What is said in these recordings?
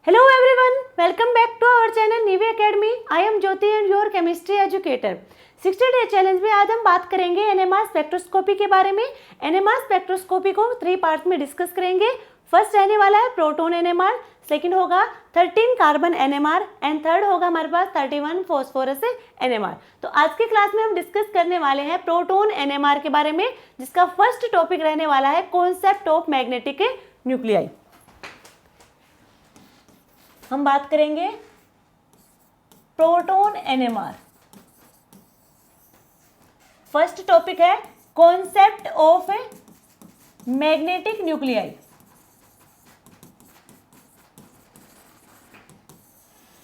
Hello everyone, welcome back to our channel Nive Academy. I am Jyoti and your chemistry educator. 60 day challenge में आज हम बात करेंगे NMR spectroscopy के बारे में। एनएमआर स्पेक्ट्रोस्कोपी को 3 पार्ट में डिस्कस करेंगे। फर्स्ट रहने वाला है प्रोटॉन एनएमआर, सेकंड होगा 13 कार्बन एनएमआर एंड थर्ड होगा हमारे पास 31 फॉस्फोरस एनएमआर। तो आज की क्लास में हम डिस्कस करने वाले हैं प्रोटॉन एनएमआर के बारे में, जिसका फर्स्ट टॉपिक रहने वाला है कॉन्सेप्ट ऑफ मैग्नेटिक न्यूक्लियाई। हम बात करेंगे प्रोटॉन एनएमआर। फर्स्ट टॉपिक है कॉन्सेप्ट ऑफ मैग्नेटिक न्यूक्लियाई।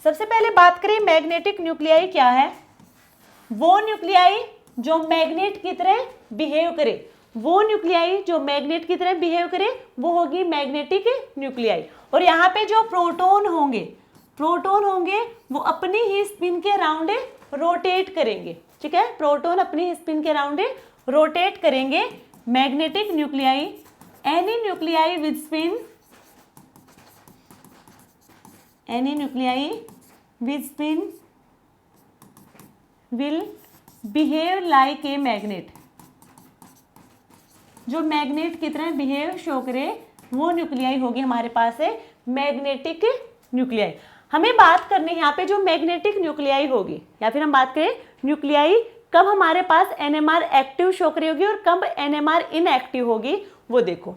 सबसे पहले बात करें मैग्नेटिक न्यूक्लियाई क्या है। वो न्यूक्लियाई जो मैग्नेट की तरह बिहेव करे, वो न्यूक्लियाई जो मैग्नेट की तरह बिहेव करे वो होगी मैग्नेटिक न्यूक्लियाई। और यहाँ पे जो प्रोटॉन होंगे वो अपनी ही स्पिन के अराउंड रोटेट करेंगे। ठीक है, प्रोटॉन अपनी ही स्पिन के अराउंड रोटेट करेंगे। Magnetic nuclei, any nuclei with spin, any nuclei with spin will behave like a magnet. जो मैग्नेट की तरह बिहेव शो करे वो न्यूक्लियाई होगी हमारे पास है मैग्नेटिक न्यूक्लियाई। हमें बात करनी है यहाँ पे जो मैग्नेटिक न्यूक्लियाई होगी, या फिर हम बात करें न्यूक्लियाई कब हमारे पास एनएमआर एक्टिव शो करी होगी और कब एनएमआर इनएक्टिव होगी, वो देखो।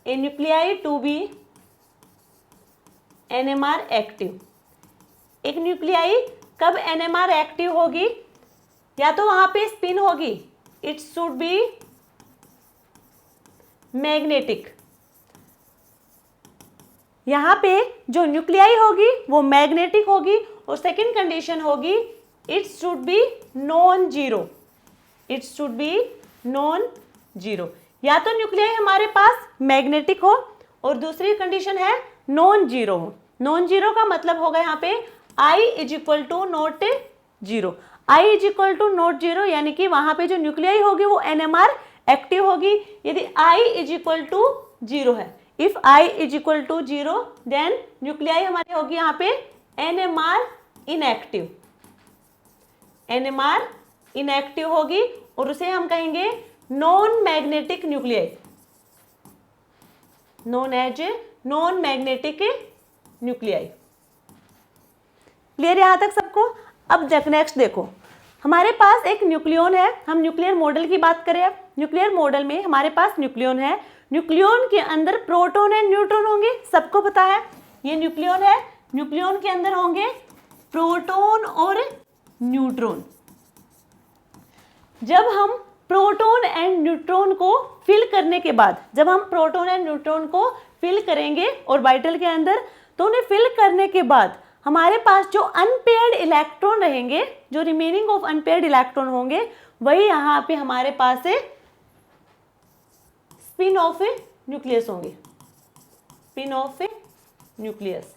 A nuclei to be NMR active, एक न्यूक्लियाई कब एनएमआर एक्टिव होगी, या तो वहां पे स्पिन होगी, इट शुड बी मैग्नेटिक। यहां पे जो न्यूक्लियाई होगी वो मैग्नेटिक होगी, और सेकंड कंडीशन होगी it should be non zero, it should be non zero. या तो न्यूक्लियाई हमारे पास मैग्नेटिक हो और दूसरी कंडीशन है नॉन जीरो हो। नॉन जीरो का मतलब होगा यहाँ पे I is equal to not zero. I is equal to not zero यानी कि वहां पे जो न्यूक्लियाई होगी वो एनएमआर एक्टिव होगी। यदि I is equal to zero है, if I is equal to zero then nuclei हमारी होगी यहाँ पे एनएमआर इनएक्टिव, एनएमआर इनएक्टिव होगी और उसे हम कहेंगे non magnetic nuclei, known as non magnetic nuclei. Clear यहां तक सबको। अब नेक्स्ट देखो, हमारे पास एक न्यूक्लियन है। हम न्यूक्लियर मॉडल की बात करें। अब न्यूक्लियर मॉडल में हमारे पास न्यूक्लियन है, न्यूक्लियन के अंदर प्रोटॉन एंड न्यूट्रॉन होंगे, सबको पता है। ये न्यूक्लियन है, न्यूक्लियन के अंदर होंगे प्रोटॉन और न्यूट्रॉन। जब हम प्रोटॉन एंड न्यूट्रॉन को फिल करने के बाद, जब हम प्रोटॉन एंड न्यूट्रॉन को फिल करेंगे ऑर्बिटल के अंदर, तो उन्हें फिल करने के बाद हमारे पास जो अनपेयर्ड इलेक्ट्रॉन रहेंगे, जो रिमेनिंग ऑफ अनपेयर्ड इलेक्ट्रॉन होंगे, वही यहाँ पे हमारे पास है स्पिन ऑफ न्यूक्लियस होंगे, spin of nucleus.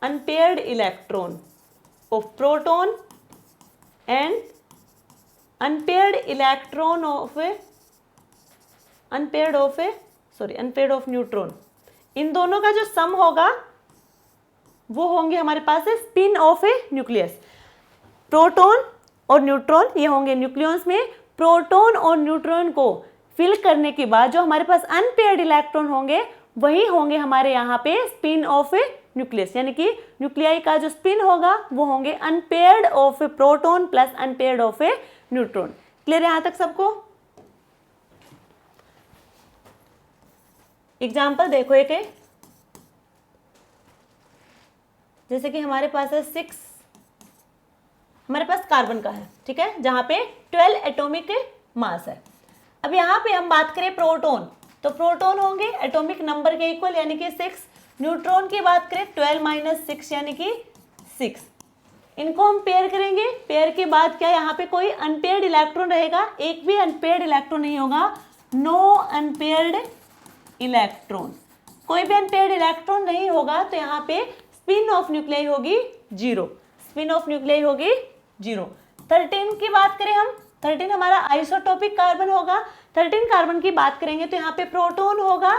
Unpaired electron of proton and unpaired electron of unpaired of neutron, इन दोनों का जो सम होगा वो होंगे हमारे पास है स्पिन ऑफ न्यूक्लियस। प्रोटॉन और न्यूट्रॉन ये होंगे न्यूक्लियस में। प्रोटॉन और न्यूट्रॉन को फिल करने के बाद जो हमारे पास अनपेयर्ड इलेक्ट्रॉन होंगे वही होंगे हमारे यहाँ पे स्पिन ऑफ न्यूक्लियस, यानी कि न्यूक्लियाई का जो स्पिन होगा वो होंगे unpaired of proton plus unpaired of neutron. Clear यहां तक सबको। एग्जाम्पल देखो एक है, जैसे कि हमारे पास है 6, हमारे पास कार्बन का है, ठीक है, जहां पे 12 एटॉमिक मास है। अब यहाँ पे हम बात करें प्रोटॉन, तो प्रोटॉन होंगे एटॉमिक नंबर के इक्वल यानी कि 6। न्यूट्रॉन की बात करें 12 माइनस 6 यानी कि 6। इनको हम पेयर करेंगे, पेयर के बाद क्या यहाँ पे कोई अनपेयर्ड इलेक्ट्रॉन रहेगा, एक भी अनपेयर्ड इलेक्ट्रॉन नहीं होगा, नो अनपेयर्ड इलेक्ट्रॉन, कोई भी अनपेयर्ड इलेक्ट्रॉन नहीं होगा, तो यहाँ पे स्पिन ऑफ न्यूक्लियाई होगी जीरो, स्पिन ऑफ न्यूक्लियाई होगी जीरो। 13 की बात करें हम, 13 हमारा आइसोटोपिक कार्बन होगा। 13 कार्बन की बात करेंगे तो यहाँ पे प्रोटॉन होगा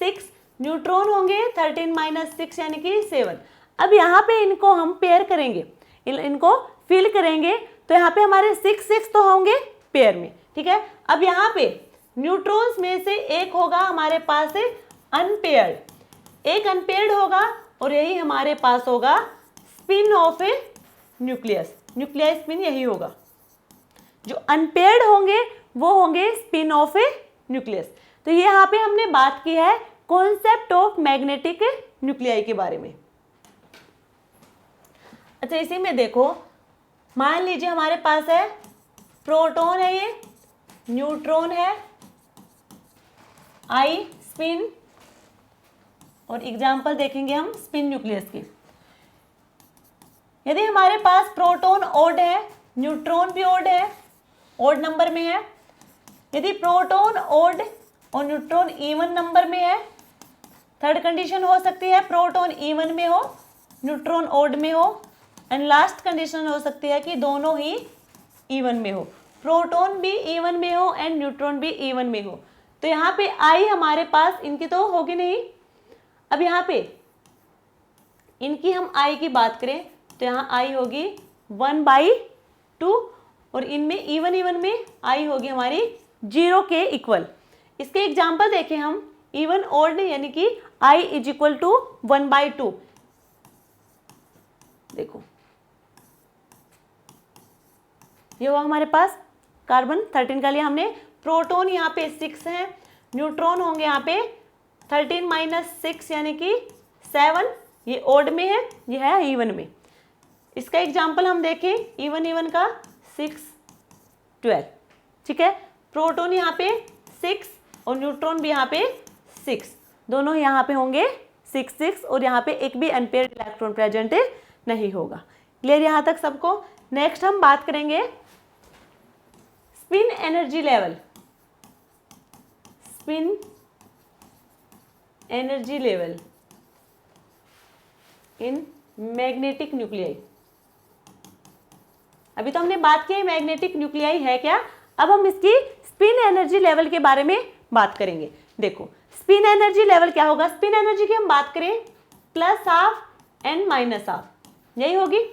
6, न्यूट्रॉन होंगे 13 माइनस 6 यानी कि 7। अब यहाँ पे इनको हम पेयर करेंगे, इनको फिल करेंगे तो यहाँ पे हमारे 6 तो होंगे पेयर में, ठीक है। अब यहाँ पे न्यूट्रॉन्स में से एक होगा हमारे पास अनपेयर्ड, एक अनपेयर्ड होगा और यही हमारे पास होगा स्पिन ऑफ ए न्यूक्लियस, न्यूक्लियर स्पिन यही होगा। जो अनपेयर्ड होंगे वो होंगे स्पिन ऑफ ए न्यूक्लियस। तो ये यहाँ पे हमने बात की है कॉन्सेप्ट ऑफ मैग्नेटिक न्यूक्लियाई के बारे में। अच्छा, इसी में देखो, मान लीजिए हमारे पास है प्रोटॉन है, ये न्यूट्रॉन है, आई स्पिन, और एग्जाम्पल देखेंगे हम स्पिन न्यूक्लियस की। यदि हमारे पास प्रोटॉन ओड है, न्यूट्रॉन भी ओड है, ओड नंबर में है, यदि प्रोटॉन ओड और न्यूट्रॉन इवन नंबर में है, थर्ड कंडीशन हो सकती है प्रोटॉन इवन में हो, न्यूट्रॉन ओड में हो, एंड लास्ट कंडीशन हो सकती है कि दोनों ही इवन में हो, प्रोटॉन भी इवन में हो एंड न्यूट्रॉन भी इवन में हो। तो यहाँ पे आई हमारे पास इनकी तो होगी नहीं। अब यहाँ पे इनकी हम आई की बात करें तो यहाँ आई होगी 1/2 और इनमें इवन में आई होगी हमारी 0 के इक्वल। इसके एग्जाम्पल देखें हम, इवन ओड यानी कि आई इज इक्वल टू 1/2। देखो ये हुआ हमारे पास कार्बन 13 का लिया हमने। प्रोटॉन यहाँ पे 6 है, न्यूट्रॉन होंगे यहाँ पे 13 माइनस 6 यानी कि 7, ये ओड में है, ये है इवन में। इसका एग्जाम्पल हम देखें, इवन का 6, 12, ठीक है। प्रोटॉन यहाँ पे 6 और न्यूट्रॉन भी यहाँ पे 6, दोनों यहाँ पे होंगे 6 और यहाँ पे एक भी अनपेयर्ड इलेक्ट्रॉन प्रेजेंट नहीं होगा। क्लियर यहाँ तक सबको। नेक्स्ट हम बात करेंगे spin energy level, spin energy level in magnetic nuclei. अभी तो हमने बात की मैग्नेटिक न्यूक्लियाई है क्या, अब हम इसकी स्पिन एनर्जी लेवल के बारे में बात करेंगे। देखो स्पिन एनर्जी लेवल क्या होगा, स्पिन एनर्जी की हम बात करें +½ एंड -½ यही होगी,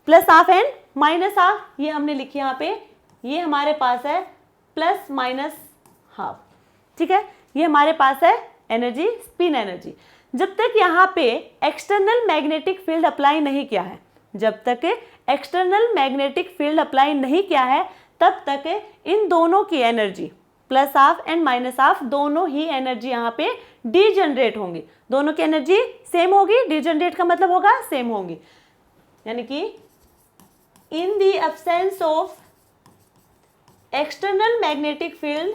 +½ एंड -½ ये हमने लिखी यहाँ पे, ये हमारे पास है ±½ ठीक है। ये हमारे पास है एनर्जी, स्पिन एनर्जी। जब तक यहाँ पे एक्सटर्नल मैग्नेटिक फील्ड अप्लाई नहीं किया है, जब तक एक्सटर्नल मैग्नेटिक फील्ड अप्लाई नहीं किया है तब तक इन दोनों की एनर्जी +½ एंड -½ दोनों ही एनर्जी यहाँ पे डीजनरेट होंगी, दोनों की एनर्जी सेम होगी। डीजनरेट का मतलब होगा सेम होंगी, यानी कि in the absence of external magnetic field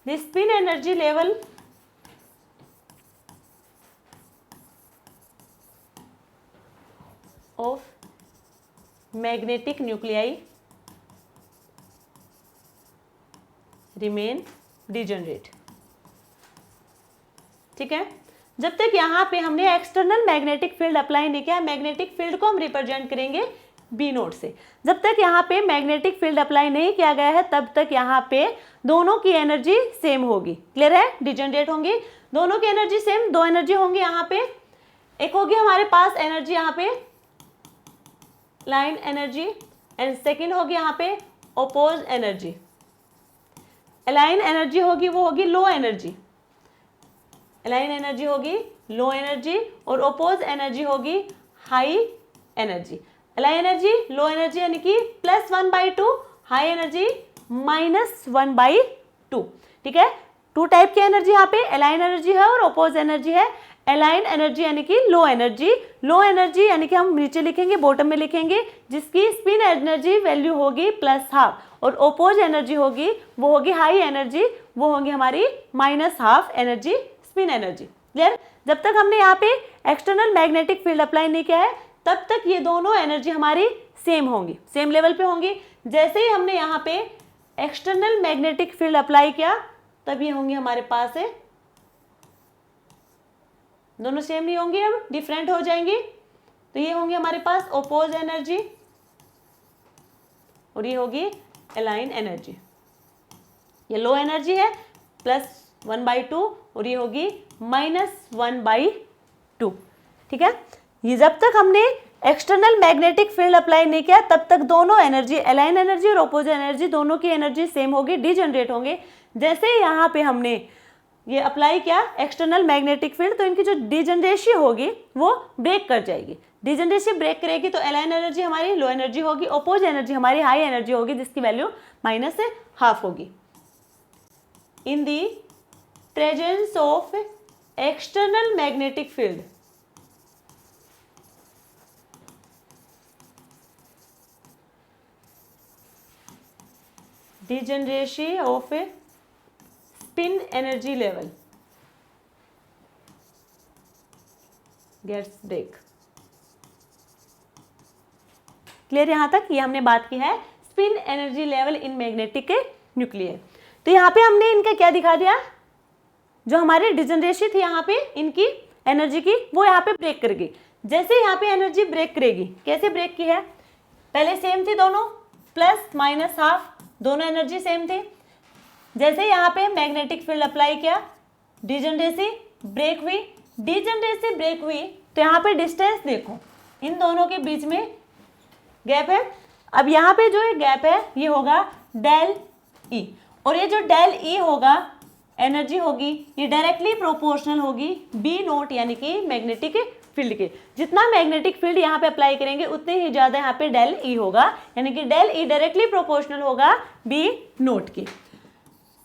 the spin energy level of magnetic nuclei remain degenerate, ठीक है। जब तक यहाँ पे हमने एक्सटर्नल मैग्नेटिक फील्ड अप्लाई नहीं किया, मैग्नेटिक फील्ड को हम रिप्रेजेंट करेंगे बी नोट से, जब तक यहाँ पे मैग्नेटिक फील्ड अप्लाई नहीं किया गया है तब तक यहाँ पे दोनों की एनर्जी सेम होगी। क्लियर है, डिजनरेट होंगी, दोनों की एनर्जी सेम, दो एनर्जी होंगी यहाँ पे। एक होगी हमारे पास एनर्जी यहाँ पे लाइन एनर्जी एंड सेकेंड होगी यहाँ पे ओपोज एनर्जी। अलाइन एनर्जी होगी वो होगी लो एनर्जी, अलाइन एनर्जी होगी लो एनर्जी और ओपोज एनर्जी होगी high energy. Align energy low energy यानी कि +1/2, हाई एनर्जी -1/2, ठीक है। 2 टाइप की एनर्जी यहाँ पे अलाइन एनर्जी है और ओपोज एनर्जी है। अलाइन एनर्जी यानी कि लो एनर्जी, लो एनर्जी यानी कि हम नीचे लिखेंगे, बॉटम में लिखेंगे, जिसकी स्पिन एनर्जी वैल्यू होगी +½ और ओपोज एनर्जी होगी वो होगी हाई एनर्जी, वो होगी हमारी -½ एनर्जी स्पिन एनर्जी। क्लियर। जब तक हमने यहाँ पे एक्सटर्नल मैग्नेटिक फील्ड अप्लाई नहीं किया है तब तक ये दोनों एनर्जी हमारी सेम होंगी, सेम लेवल पे होंगी। जैसे ही हमने यहाँ पे एक्सटर्नल मैग्नेटिक फील्ड अप्लाई किया तब ये होंगी हमारे पास है, दोनों सेम नहीं होंगी, अब डिफरेंट हो जाएंगी। तो ये होंगे हमारे पास ओपोज एनर्जी और ये होगी अलाइन एनर्जी। ये लो एनर्जी है +1/2 और ये होगी -1/2। ठीक है, ये जब तक हमने एक्सटर्नल मैग्नेटिक फील्ड अप्लाई नहीं किया तब तक दोनों एनर्जी, अलाइन एनर्जी और ओपोज एनर्जी, दोनों की एनर्जी सेम होगी, डीजनरेट होंगे। जैसे यहाँ पे हमने ये अप्लाई किया एक्सटर्नल मैग्नेटिक फील्ड, तो इनकी जो डीजनरेसी होगी वो ब्रेक कर जाएगी। डीजनरेसी ब्रेक करेगी तो अलाइन एनर्जी हमारी लो एनर्जी होगी, ओपोज एनर्जी हमारी हाई एनर्जी होगी, जिसकी वैल्यू -½ होगी। In the presence of external magnetic field, degeneration of spin energy level gets break। Clear यहाँ तक? ये हमने बात की है spin energy level in magnetic nuclear. तो यहाँ पे हमने इनका क्या दिखा दिया, जो हमारी डिजनरेशन थी यहाँ पे इनकी एनर्जी की, वो यहाँ पे ब्रेक करेगी। जैसे यहाँ पे एनर्जी ब्रेक करेगी, कैसे ब्रेक की है, पहले सेम थी दोनों, +-½ दोनों एनर्जी सेम थे। जैसे यहाँ पे मैग्नेटिक फील्ड अप्लाई किया, डिजनरेसी ब्रेक हुई। डिजनरेसी ब्रेक हुई तो यहाँ पे डिस्टेंस देखो, इन दोनों के बीच में गैप है। अब यहाँ पे जो गैप है ये होगा डेल ई, और ये जो डेल ई होगा एनर्जी होगी, ये डायरेक्टली प्रोपोर्शनल होगी B0 यानी कि मैग्नेटिक फील्ड के। जितना मैग्नेटिक फील्ड यहाँ पे अप्लाई करेंगे उतने ही ज्यादा यहाँ पे डेल ई होगा, यानी कि डेल ई डायरेक्टली प्रोपोर्शनल होगा B0 के।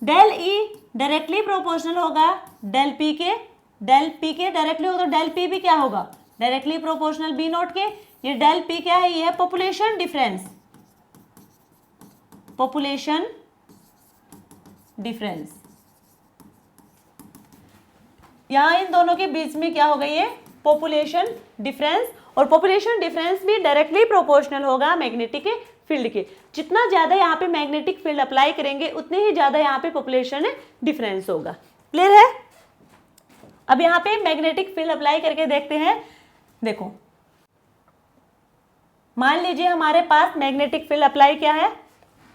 डेल ई डायरेक्टली प्रोपोर्शनल होगा डेल पी के, डेल पी के डायरेक्टली होगा तो डेल पी भी क्या होगा, डायरेक्टली प्रोपोर्शनल B0 के। ये डेल पी क्या है, ये है पॉपुलेशन डिफरेंस, पॉपुलेशन डिफरेंस। यहाँ इन दोनों के बीच में क्या होगा, ये पॉपुलेशन डिफरेंस, और पॉपुलेशन डिफरेंस भी डायरेक्टली प्रोपोर्शनल होगा मैग्नेटिक फील्ड के। जितना ज्यादा यहाँ पे मैग्नेटिक फील्ड अप्लाई करेंगे उतने ही ज्यादा यहाँ पे पॉपुलेशन डिफरेंस होगा। क्लियर है? अब यहाँ पे मैग्नेटिक फील्ड अप्लाई करके देखते हैं। देखो, मान लीजिए हमारे पास मैग्नेटिक फील्ड अप्लाई किया है,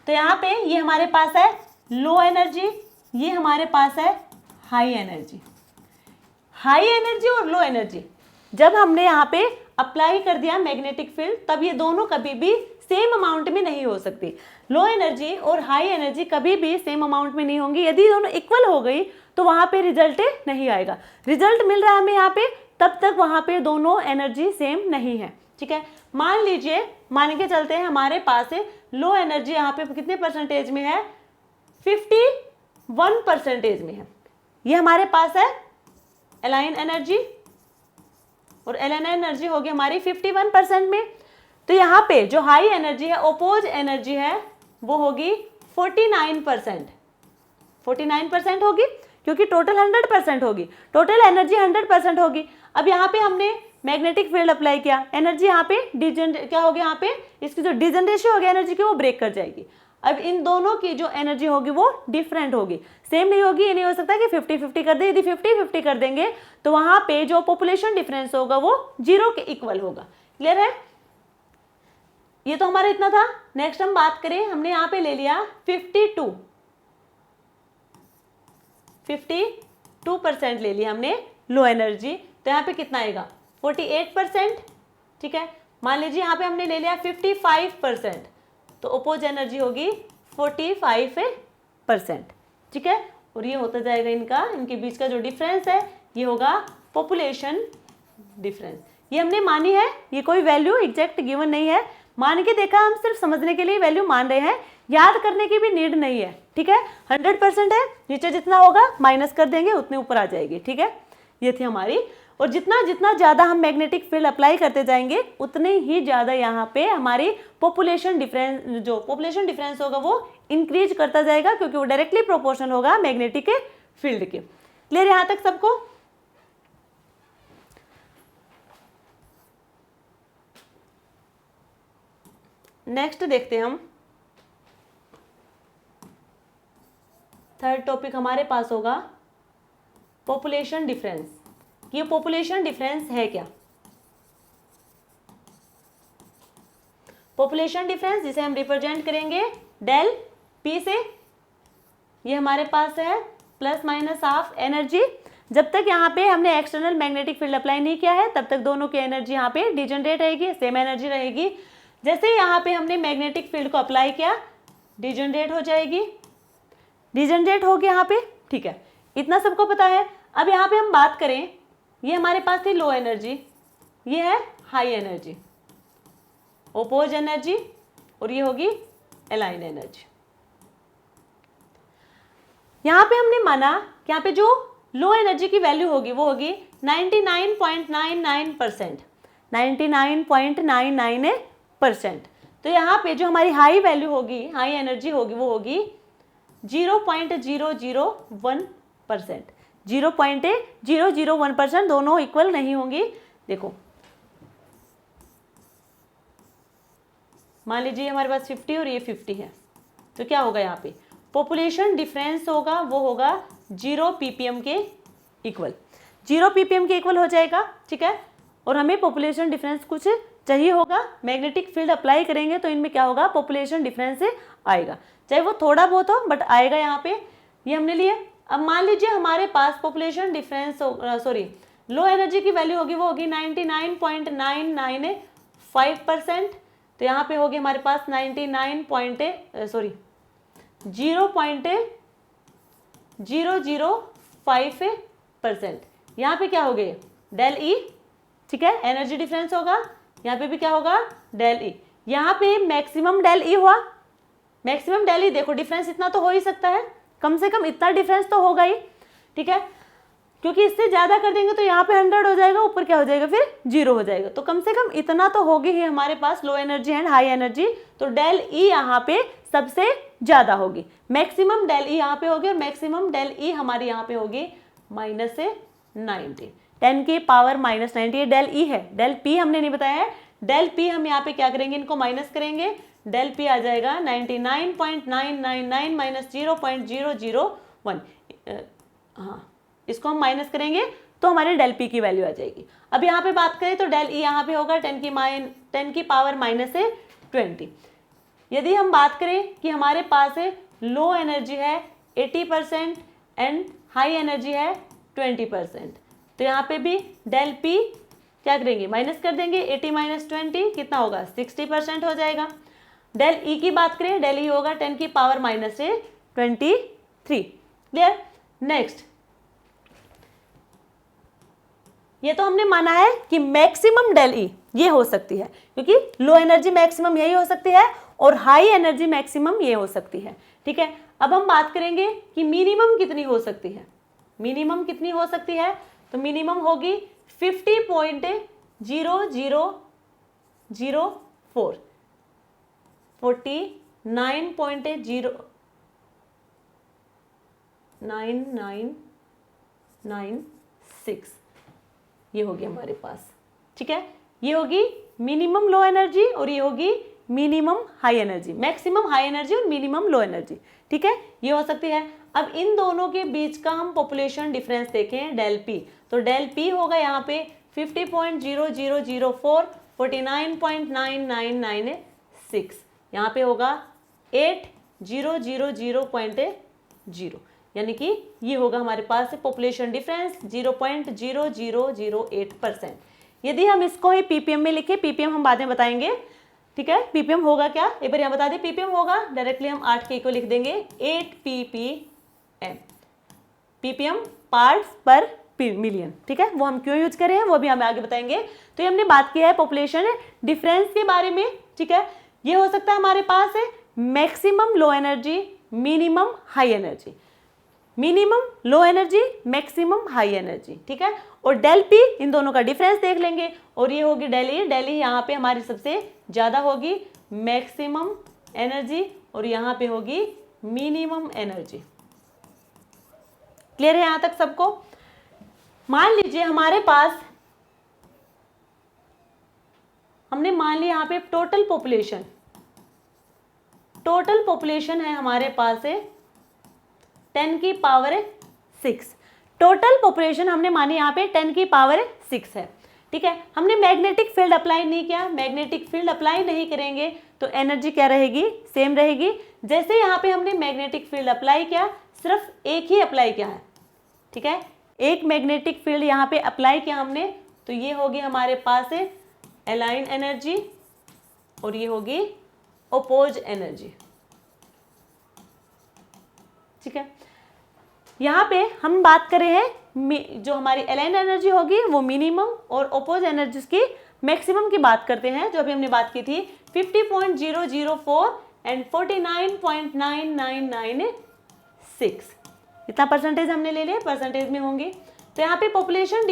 तो यहाँ पे ये हमारे पास है लो एनर्जी, ये हमारे पास है हाई एनर्जी। हाई एनर्जी और लो एनर्जी जब हमने यहाँ पे अप्लाई कर दिया मैग्नेटिक फील्ड, तब ये दोनों कभी भी सेम अमाउंट में नहीं हो सकती। लो एनर्जी और हाई एनर्जी कभी भी सेम अमाउंट में नहीं होंगी। यदि दोनों इक्वल हो गई तो वहां पे रिजल्ट नहीं आएगा। रिजल्ट मिल रहा है हमें यहाँ पे, तब तक वहां पे दोनों एनर्जी सेम नहीं है। ठीक है, मान लीजिए, मान के चलते हैं हमारे पास लो एनर्जी यहाँ पे कितने परसेंटेज में है, 51% में है। ये हमारे पास है अलाइन एनर्जी, और अलाइन एनर्जी होगी हमारी 51% में। तो यहाँ पे जो हाई एनर्जी है, ओपोज एनर्जी है, वो होगी 49%। 49% होगी क्योंकि टोटल 100% होगी, टोटल एनर्जी 100% होगी। अब यहाँ पे हमने मैग्नेटिक फील्ड अप्लाई किया, एनर्जी यहाँ पे क्या होगी, यहाँ पे इसकी जो डिजनरेशन होगी एनर्जी की वो ब्रेक कर जाएगी। अब इन दोनों की जो एनर्जी होगी वो डिफरेंट होगी, सेम नहीं होगी। ये नहीं हो सकता कि 50-50 कर दे। यदि 50-50 कर देंगे तो वहां पे जो पॉपुलेशन डिफरेंस होगा वो 0 के इक्वल होगा। क्लियर है? ये तो हमारा इतना था। नेक्स्ट हम बात करें, हमने यहाँ पे ले लिया 52% ले लिया हमने लो एनर्जी, तो यहाँ पे कितना आएगा, 48%। ठीक है, मान लीजिए यहाँ पे हमने ले लिया 55%, तो अपोज एनर्जी होगी 45%। ठीक है, और ये होता जाएगा इनके बीच का जो डिफरेंस है ये होगा पॉपुलेशन डिफरेंस। ये हमने मानी है, ये कोई वैल्यू एग्जैक्ट गिवन नहीं है, मान के देखा, हम सिर्फ समझने के लिए वैल्यू मान रहे हैं, याद करने की भी नीड नहीं है। ठीक है, 100% है, नीचे जितना होगा माइनस कर देंगे उतने ऊपर आ जाएगी। ठीक है, ये थी हमारी। और जितना जितना ज़्यादा हम मैग्नेटिक फील्ड अप्लाई करते जाएंगे उतने ही ज़्यादा यहाँ पे हमारी पॉपुलेशन डिफरेंस होगा वो इंक्रीज करता जाएगा, क्योंकि वो डायरेक्टली प्रोपोर्शनल होगा मैग्नेटिक फील्ड के। क्लियर यहाँ तक सबको? नेक्स्ट देखते हैं हम, थर्ड टॉपिक हमारे पास होगा पॉपुलेशन डिफरेंस। ये पॉपुलेशन डिफरेंस है क्या? पॉपुलेशन डिफरेंस जिसे हम रिप्रेजेंट करेंगे डेल पी से, ये हमारे पास है प्लस माइनस हाफ एनर्जी। जब तक यहाँ पे हमने एक्सटर्नल मैग्नेटिक फील्ड अप्लाई नहीं किया है तब तक दोनों की एनर्जी यहाँ पे डिजनरेट रहेगी, सेम एनर्जी रहेगी। जैसे ही यहाँ पे हमने मैग्नेटिक फील्ड को अप्लाई किया डिजनरेट हो जाएगी, डिजनरेट होगी यहाँ पे, ठीक है, इतना सबको पता है। अब यहाँ पे हम बात करें, ये हमारे पास थी लो एनर्जी, ये है हाई एनर्जी, ओपोज एनर्जी, और ये होगी अलाइन एनर्जी। यहाँ पे हमने माना कि यहाँ पे जो लो एनर्जी की वैल्यू होगी वो होगी 99.99%, 99.99%। तो यहाँ पे जो हमारी हाई वैल्यू होगी, हाई एनर्जी होगी, वो होगी 0.001%। 0.001%, दोनों इक्वल नहीं होंगी। देखो मान लीजिए हमारे पास 50 और ये 50 है, तो क्या होगा यहाँ पे पॉपुलेशन डिफरेंस होगा, वो होगा 0 ppm के इक्वल, 0 ppm के इक्वल हो जाएगा, ठीक है। और हमें पॉपुलेशन डिफरेंस कुछ चाहिए होगा, मैग्नेटिक फील्ड अप्लाई करेंगे तो इनमें क्या होगा, पॉपुलेशन डिफरेंस आएगा, चाहे वो थोड़ा बहुत हो बट आएगा यहाँ पे, ये हमने लिए। अब मान लीजिए हमारे पास पॉपुलेशन डिफरेंस लो एनर्जी की वैल्यू होगी, वो होगी 99.995%, तो यहाँ पे होगी हमारे पास 0.005%। यहाँ पे क्या हो गए डेल ई, ठीक है, एनर्जी डिफरेंस होगा, यहाँ पे भी क्या होगा डेल ई। यहाँ पे मैक्सिमम डेल ई हुआ, मैक्सिमम डेल ई, देखो डिफरेंस इतना तो हो ही सकता है, कम से कम इतना डिफरेंस तो होगा ही, ठीक है, क्योंकि इससे ज्यादा कर देंगे तो यहाँ पे 100 हो जाएगा, ऊपर क्या हो जाएगा फिर 0 हो जाएगा, तो कम से कम इतना तो होगी ही हमारे पास low energy and high energy. तो डेल ई यहाँ पे सबसे ज्यादा होगी, मैक्सिमम डेल ई यहाँ पे होगी, और मैक्सिमम डेल ई हमारी यहाँ पे होगी -90, 10 की पावर -90, ये डेल ई है, डेल पी हमने नहीं बताया है। डेल पी हम यहाँ पे क्या करेंगे, इनको माइनस करेंगे, डेल पी आ जाएगा 99.999 -0.001, हाँ इसको हम माइनस करेंगे तो हमारे डेल पी की वैल्यू आ जाएगी। अब यहाँ पे बात करें तो डेल ई यहाँ पे होगा 10 की पावर -20। यदि हम बात करें कि हमारे पास है लो एनर्जी है 80% एंड हाई एनर्जी है 20%, तो यहाँ पे भी डेल पी क्या करेंगे, माइनस कर देंगे, 80 - 20 कितना होगा 60% हो जाएगा। डेल ई की बात करें, डेल ई होगा 10 की पावर -23। क्लियर। नेक्स्ट, ये तो हमने माना है कि मैक्सिमम डेल ई ये हो सकती है, क्योंकि लो एनर्जी मैक्सिमम यही हो सकती है और हाई एनर्जी मैक्सिमम ये हो सकती है, ठीक है। अब हम बात करेंगे कि मिनिमम कितनी हो सकती है, मिनिमम कितनी हो सकती है, तो मिनिमम होगी 50.0004, 49.9996, ये होगी हमारे पास, ठीक है। ये होगी मिनिमम लो एनर्जी और ये होगी minimum high energy, maximum high energy और मिनिमम लो एनर्जी, ठीक है, ये हो सकती है। अब इन दोनों के बीच का हम पॉपुलेशन डिफरेंस देखें डेल पी, तो डेल पी होगा यहाँ पे 50.0004, 49.9996, यहाँ पे होगा 8000.0, यानी कि ये होगा हमारे पास पॉपुलेशन डिफरेंस 0.0008%। यदि हम इसको ही पीपीएम में लिखे, पीपीएम हम बाद में बताएंगे, ठीक है, पीपीएम होगा क्या, एक बार यहाँ बता दें, पीपीएम होगा डायरेक्टली हम 8 के को लिख देंगे 8 ppm, पीपीएम पार्ट्स पर मिलियन, ठीक है, वो हम क्यों यूज कर रहे हैं वो भी हमें आगे बताएंगे। तो ये हमने बात किया है पॉपुलेशन डिफरेंस के बारे में, ठीक है। ये हो सकता है हमारे पास है maximum low energy, minimum high energy, minimum low energy, maximum high energy, ठीक है। और डेल पी इन दोनों का डिफरेंस देख लेंगे, और ये होगी डेल ई, डेल ई यहाँ पे हमारी सबसे ज्यादा होगी मैक्सिमम एनर्जी, और यहाँ पे होगी मिनिमम एनर्जी। क्लियर है यहाँ तक सबको। मान लीजिए हमारे पास, हमने मान लिया यहाँ पे टोटल पॉपुलेशन है हमारे पास है 10 की पावर 6, टोटल पॉपुलेशन हमने मानी यहाँ पे 10 की पावर 6 है, ठीक है, हमने मैग्नेटिक फील्ड अप्लाई नहीं किया, मैग्नेटिक फील्ड अप्लाई नहीं करेंगे तो एनर्जी क्या रहेगी, सेम रहेगी। जैसे यहाँ पे हमने मैग्नेटिक फील्ड अप्लाई किया, सिर्फ एक ही अप्लाई किया है, ठीक है, एक मैग्नेटिक फील्ड यहाँ पे अप्लाई किया हमने, तो ये होगी हमारे पास है अलाइन एनर्जी और ये होगी ओपोज एनर्जी, ठीक है। यहाँ पे हम बात कर रहे हैं जो हमारी अलाइन एनर्जी होगी वो मिनिमम और ओपोज एनर्जी की मैक्सिमम की बात करते हैं, जो अभी हमने बात की थी 50.004 एंड 49.9996, इतना परसेंटेज हमने ले लिया, परसेंटेज में होंगी। तो यहाँ पे पॉपुलेशन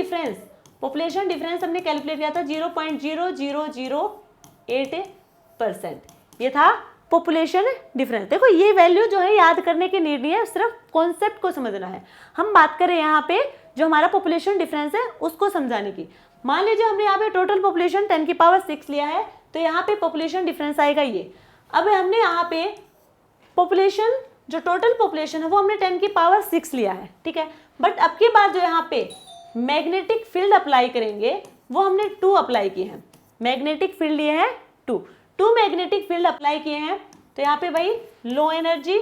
डिफरेंस हमने कैलकुलेट किया था 0.0008%, ये था पॉपुलेशन डिफरेंस। देखो ये वैल्यू जो है याद करने की नीड नहीं है, सिर्फ कॉन्सेप्ट को समझना है। हम बात करें यहाँ पे जो हमारा पॉपुलेशन डिफरेंस है उसको समझाने की। मान लीजिए हमने यहाँ पे टोटल पॉपुलेशन 10⁶ लिया है, तो यहाँ पे पॉपुलेशन डिफरेंस आएगा ये। अब हमने यहाँ पे पॉपुलेशन जो टोटल पॉपुलेशन है वो हमने 10⁶ लिया है, ठीक है। बट अब की बार जो यहाँ पे मैग्नेटिक फील्ड अप्लाई करेंगे वो हमने 2 अप्लाई किए हैं, मैग्नेटिक फील्ड लिए हैं 2 मैग्नेटिक फील्ड अप्लाई किए हैं। तो यहाँ पे भाई low energy,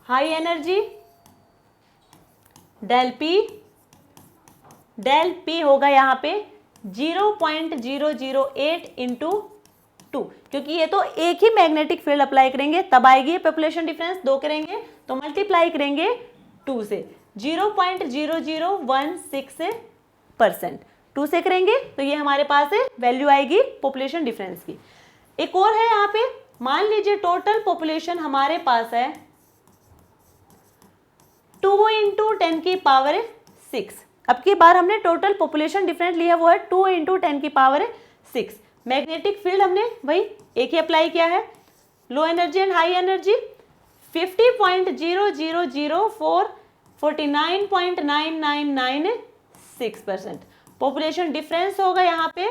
high energy, del p होगा यहाँ पे 0.008 इंटू 2, क्योंकि ये तो एक ही मैग्नेटिक फील्ड अप्लाई करेंगे तब आएगी पॉपुलेशन डिफरेंस, 2 करेंगे तो मल्टीप्लाई करेंगे 2 से 0.0016%, 2 से करेंगे तो ये हमारे पास है वैल्यू आएगी पॉपुलेशन डिफरेंस की। एक और है यहाँ पे, मान लीजिए टोटल पॉपुलेशन हमारे पास है 2 × 10⁶। अब की बार हमने टोटल पॉपुलेशन डिफरेंस लिया वो है 2 × 10⁶। मैग्नेटिक फील्ड हमने भाई एक ही अप्लाई किया है, लो energy and high energy 50.0004 49.9996%। Population difference होगा यहाँ पे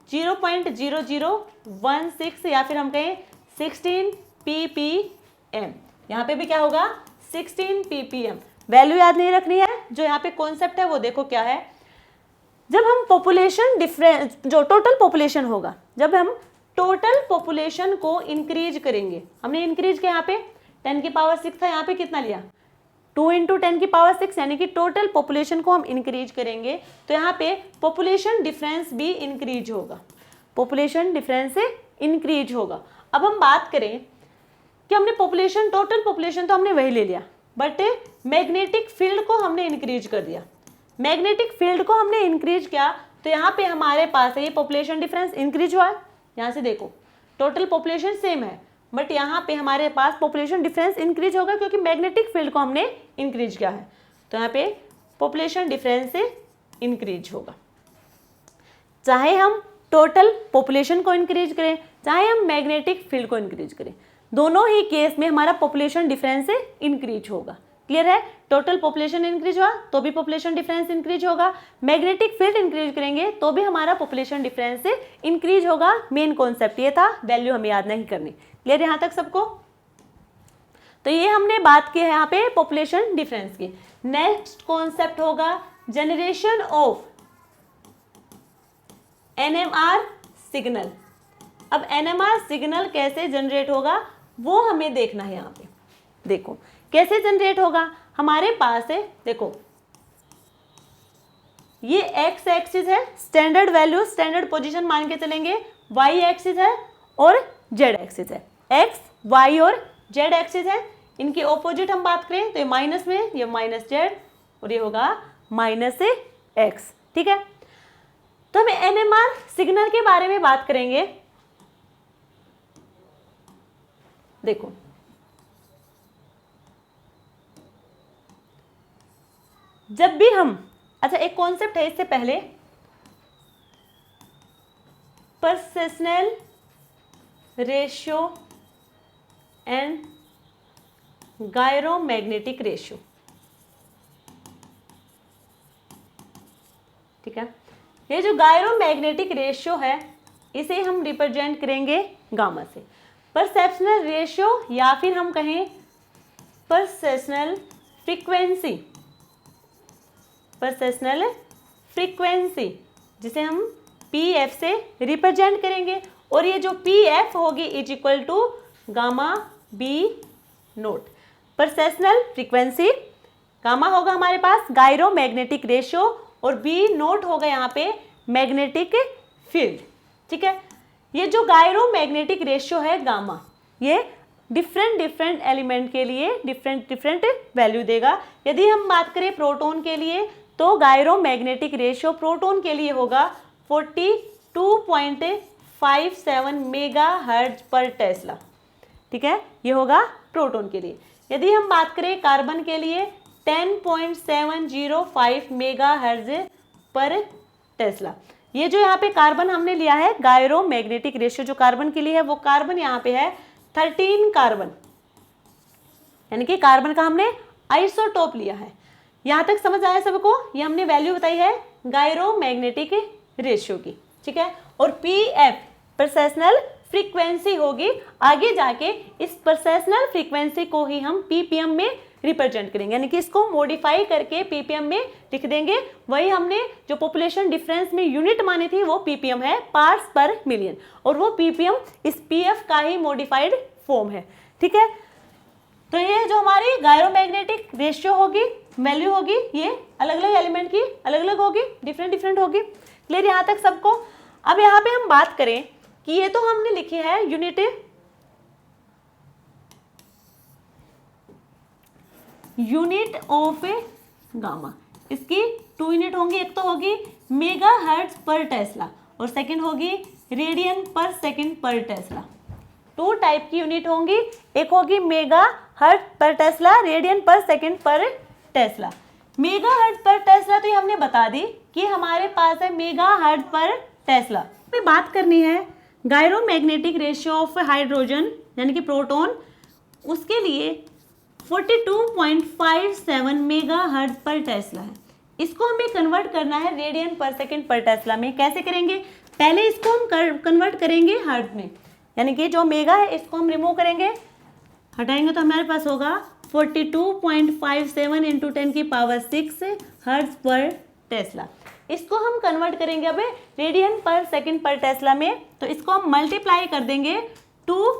0.0016 या फिर हम कहें 16 ppm। यहाँ पे भी क्या होगा 16 ppm। वैल्यू याद नहीं रखनी है, जो यहाँ पे कॉन्सेप्ट है वो देखो क्या है। जब हम पॉपुलेशन डिफरेंस जो टोटल पॉपुलेशन होगा, जब हम टोटल पॉपुलेशन को इंक्रीज करेंगे, हमने इंक्रीज किया यहाँ पे 10⁶ था, यहाँ पे कितना लिया 2 × 10⁶, यानी कि टोटल पॉपुलेशन को हम इंक्रीज करेंगे तो यहाँ पे पॉपुलेशन डिफरेंस भी इंक्रीज होगा, पॉपुलेशन डिफरेंस से इंक्रीज होगा। अब हम बात करें कि हमने पॉपुलेशन टोटल पॉपुलेशन तो हमने वही ले लिया, बट मैग्नेटिक फील्ड को हमने इंक्रीज कर दिया। मैग्नेटिक फील्ड को हमने इंक्रीज किया तो यहाँ पे हमारे पास ये पॉपुलेशन डिफरेंस इंक्रीज हुआ। यहाँ से देखो टोटल पॉपुलेशन सेम है, बट यहाँ पे हमारे पास पॉपुलेशन डिफरेंस इंक्रीज होगा क्योंकि मैग्नेटिक फील्ड को हमने इंक्रीज किया है, तो यहाँ पे पॉपुलेशन डिफरेंस से इंक्रीज होगा। चाहे हम टोटल पॉपुलेशन को इंक्रीज करें, चाहे हम मैग्नेटिक फील्ड को इंक्रीज करें, दोनों ही केस में हमारा पॉपुलेशन डिफरेंस से इंक्रीज होगा। क्लियर है, टोटल पॉपुलेशन इंक्रीज हुआ तो भी पॉपुलेशन डिफरेंस इंक्रीज होगा, मैग्नेटिक फील्ड इंक्रीज करेंगे तो भी हमारा पॉपुलेशन डिफरेंस से इंक्रीज होगा। मेन कॉन्सेप्ट ये था, वैल्यू हमें याद नहीं करनी। क्लियर यहाँ तक सबको? तो ये हमने बात की है यहाँ पे पॉपुलेशन डिफरेंस की। नेक्स्ट कॉन्सेप्ट होगा जनरेशन ऑफ एनएमआर सिग्नल। अब एनएमआर सिग्नल कैसे जनरेट होगा वो हमें देखना है। यहाँ पे देखो कैसे जनरेट होगा, हमारे पास है देखो ये एक्स एक्सिस है, स्टैंडर्ड वैल्यू स्टैंडर्ड पोजीशन मान के चलेंगे, वाई एक्सिस है और जेड एक्सिस है। एक्स वाई और जेड एक्सिस है, इनकी ऑपोजिट हम बात करें तो ये माइनस में, ये माइनस जेड और ये होगा माइनस एक्स। ठीक है, तो हम एनएमआर सिग्नल के बारे में बात करेंगे। देखो जब भी हम, अच्छा एक कॉन्सेप्ट है इससे पहले, perceptual ratio and gyromagnetic ratio. ठीक है, ये जो गायरोमैग्नेटिक रेशियो है इसे हम रिप्रेजेंट करेंगे गामा से। परसेप्शनल रेशियो या फिर हम कहें परसेप्शनल फ्रीक्वेंसी, परसेप्शनल फ्रीक्वेंसी जिसे हम PF से रिप्रेजेंट करेंगे, और ये जो PF होगी is equal to gamma B nought. Precessional frequency gamma होगा हमारे पास गायरो मैग्नेटिक रेशियो, और B नोट होगा यहाँ पे मैग्नेटिक फील्ड। ठीक है, ये जो गायरो मैग्नेटिक रेशियो है गामा, ये डिफरेंट एलिमेंट के लिए डिफरेंट वैल्यू देगा। यदि हम बात करें प्रोटॉन के लिए तो गायरो मैग्नेटिक रेशियो प्रोटॉन के लिए होगा 42.57 मेगाहर्ट्ज पर टेस्ला। ठीक है, ये होगा प्रोटॉन के लिए। यदि हम बात करें कार्बन के लिए 10.705 मेगाहर्ट्ज पर टेस्ला। ये जो यहाँ पे कार्बन हमने लिया है गायरो मैग्नेटिक रेशियो जो कार्बन के लिए है, वो कार्बन यहाँ पे है 13 कार्बन, यानी कि कार्बन का हमने आइसोटोप लिया है। यहाँ तक समझ आया सबको? ये हमने वैल्यू बताई है गायरो मैग्नेटिक रेशियो की। ठीक है, और PF परसेशनल फ्रीक्वेंसी होगी। आगे जाके इस परसेशनल फ्रीक्वेंसी को ही हम PPM में रिप्रेजेंट करेंगे, यानी कि इसको मॉडिफाई करके PPM में लिख देंगे। वही हमने जो पॉपुलेशन डिफरेंस में यूनिट मानी थी वो PPM है, पार्ट्स पर मिलियन, और वो PPM इस PF का ही मॉडिफाइड फॉर्म है। ठीक है, तो ये जो हमारी गायरोमैग्नेटिक रेशियो होगी, वैल्यू होगी, ये अलग अलग एलिमेंट की अलग अलग होगी, डिफरेंट होगी। क्लियर यहाँ तक सबको? अब यहाँ पे हम बात करें कि ये तो हमने लिखी है यूनिट ऑफ गामा। इसकी 2 यूनिट होंगी, एक तो होगी मेगाहर्ट्ज पर टेस्ला और सेकंड होगी रेडियन पर सेकंड पर टेस्ला। 2 टाइप की यूनिट होंगी, एक होगी मेगाहर्ट्ज पर टेस्ला, रेडियन पर सेकंड पर टेस्ला। मेगाहर्ट्ज पर टेस्ला तो ये हमने बता दी कि हमारे पास है मेगाहर्ट्ज पर टेस्ला। पे बात करनी है गायरोमैग्नेटिक रेशियो ऑफ हाइड्रोजन यानी कि प्रोटॉन, उसके लिए 42.57 मेगाहर्ट्ज पर टेस्ला है। इसको हमें कन्वर्ट करना है रेडियन पर सेकंड पर टेस्ला में। कैसे करेंगे? पहले इसको हम कन्वर्ट करेंगे हर्ट्ज में, यानी कि जो मेगा है इसको हम रिमूव करेंगे, हटाएंगे तो हमारे पास होगा 42.57 इंटू 10 की पावर 6 हर्ट्ज पर टेस्ला। इसको हम कन्वर्ट करेंगे अब रेडियन पर सेकंड पर टेस्ला में, तो इसको हम मल्टीप्लाई कर देंगे 2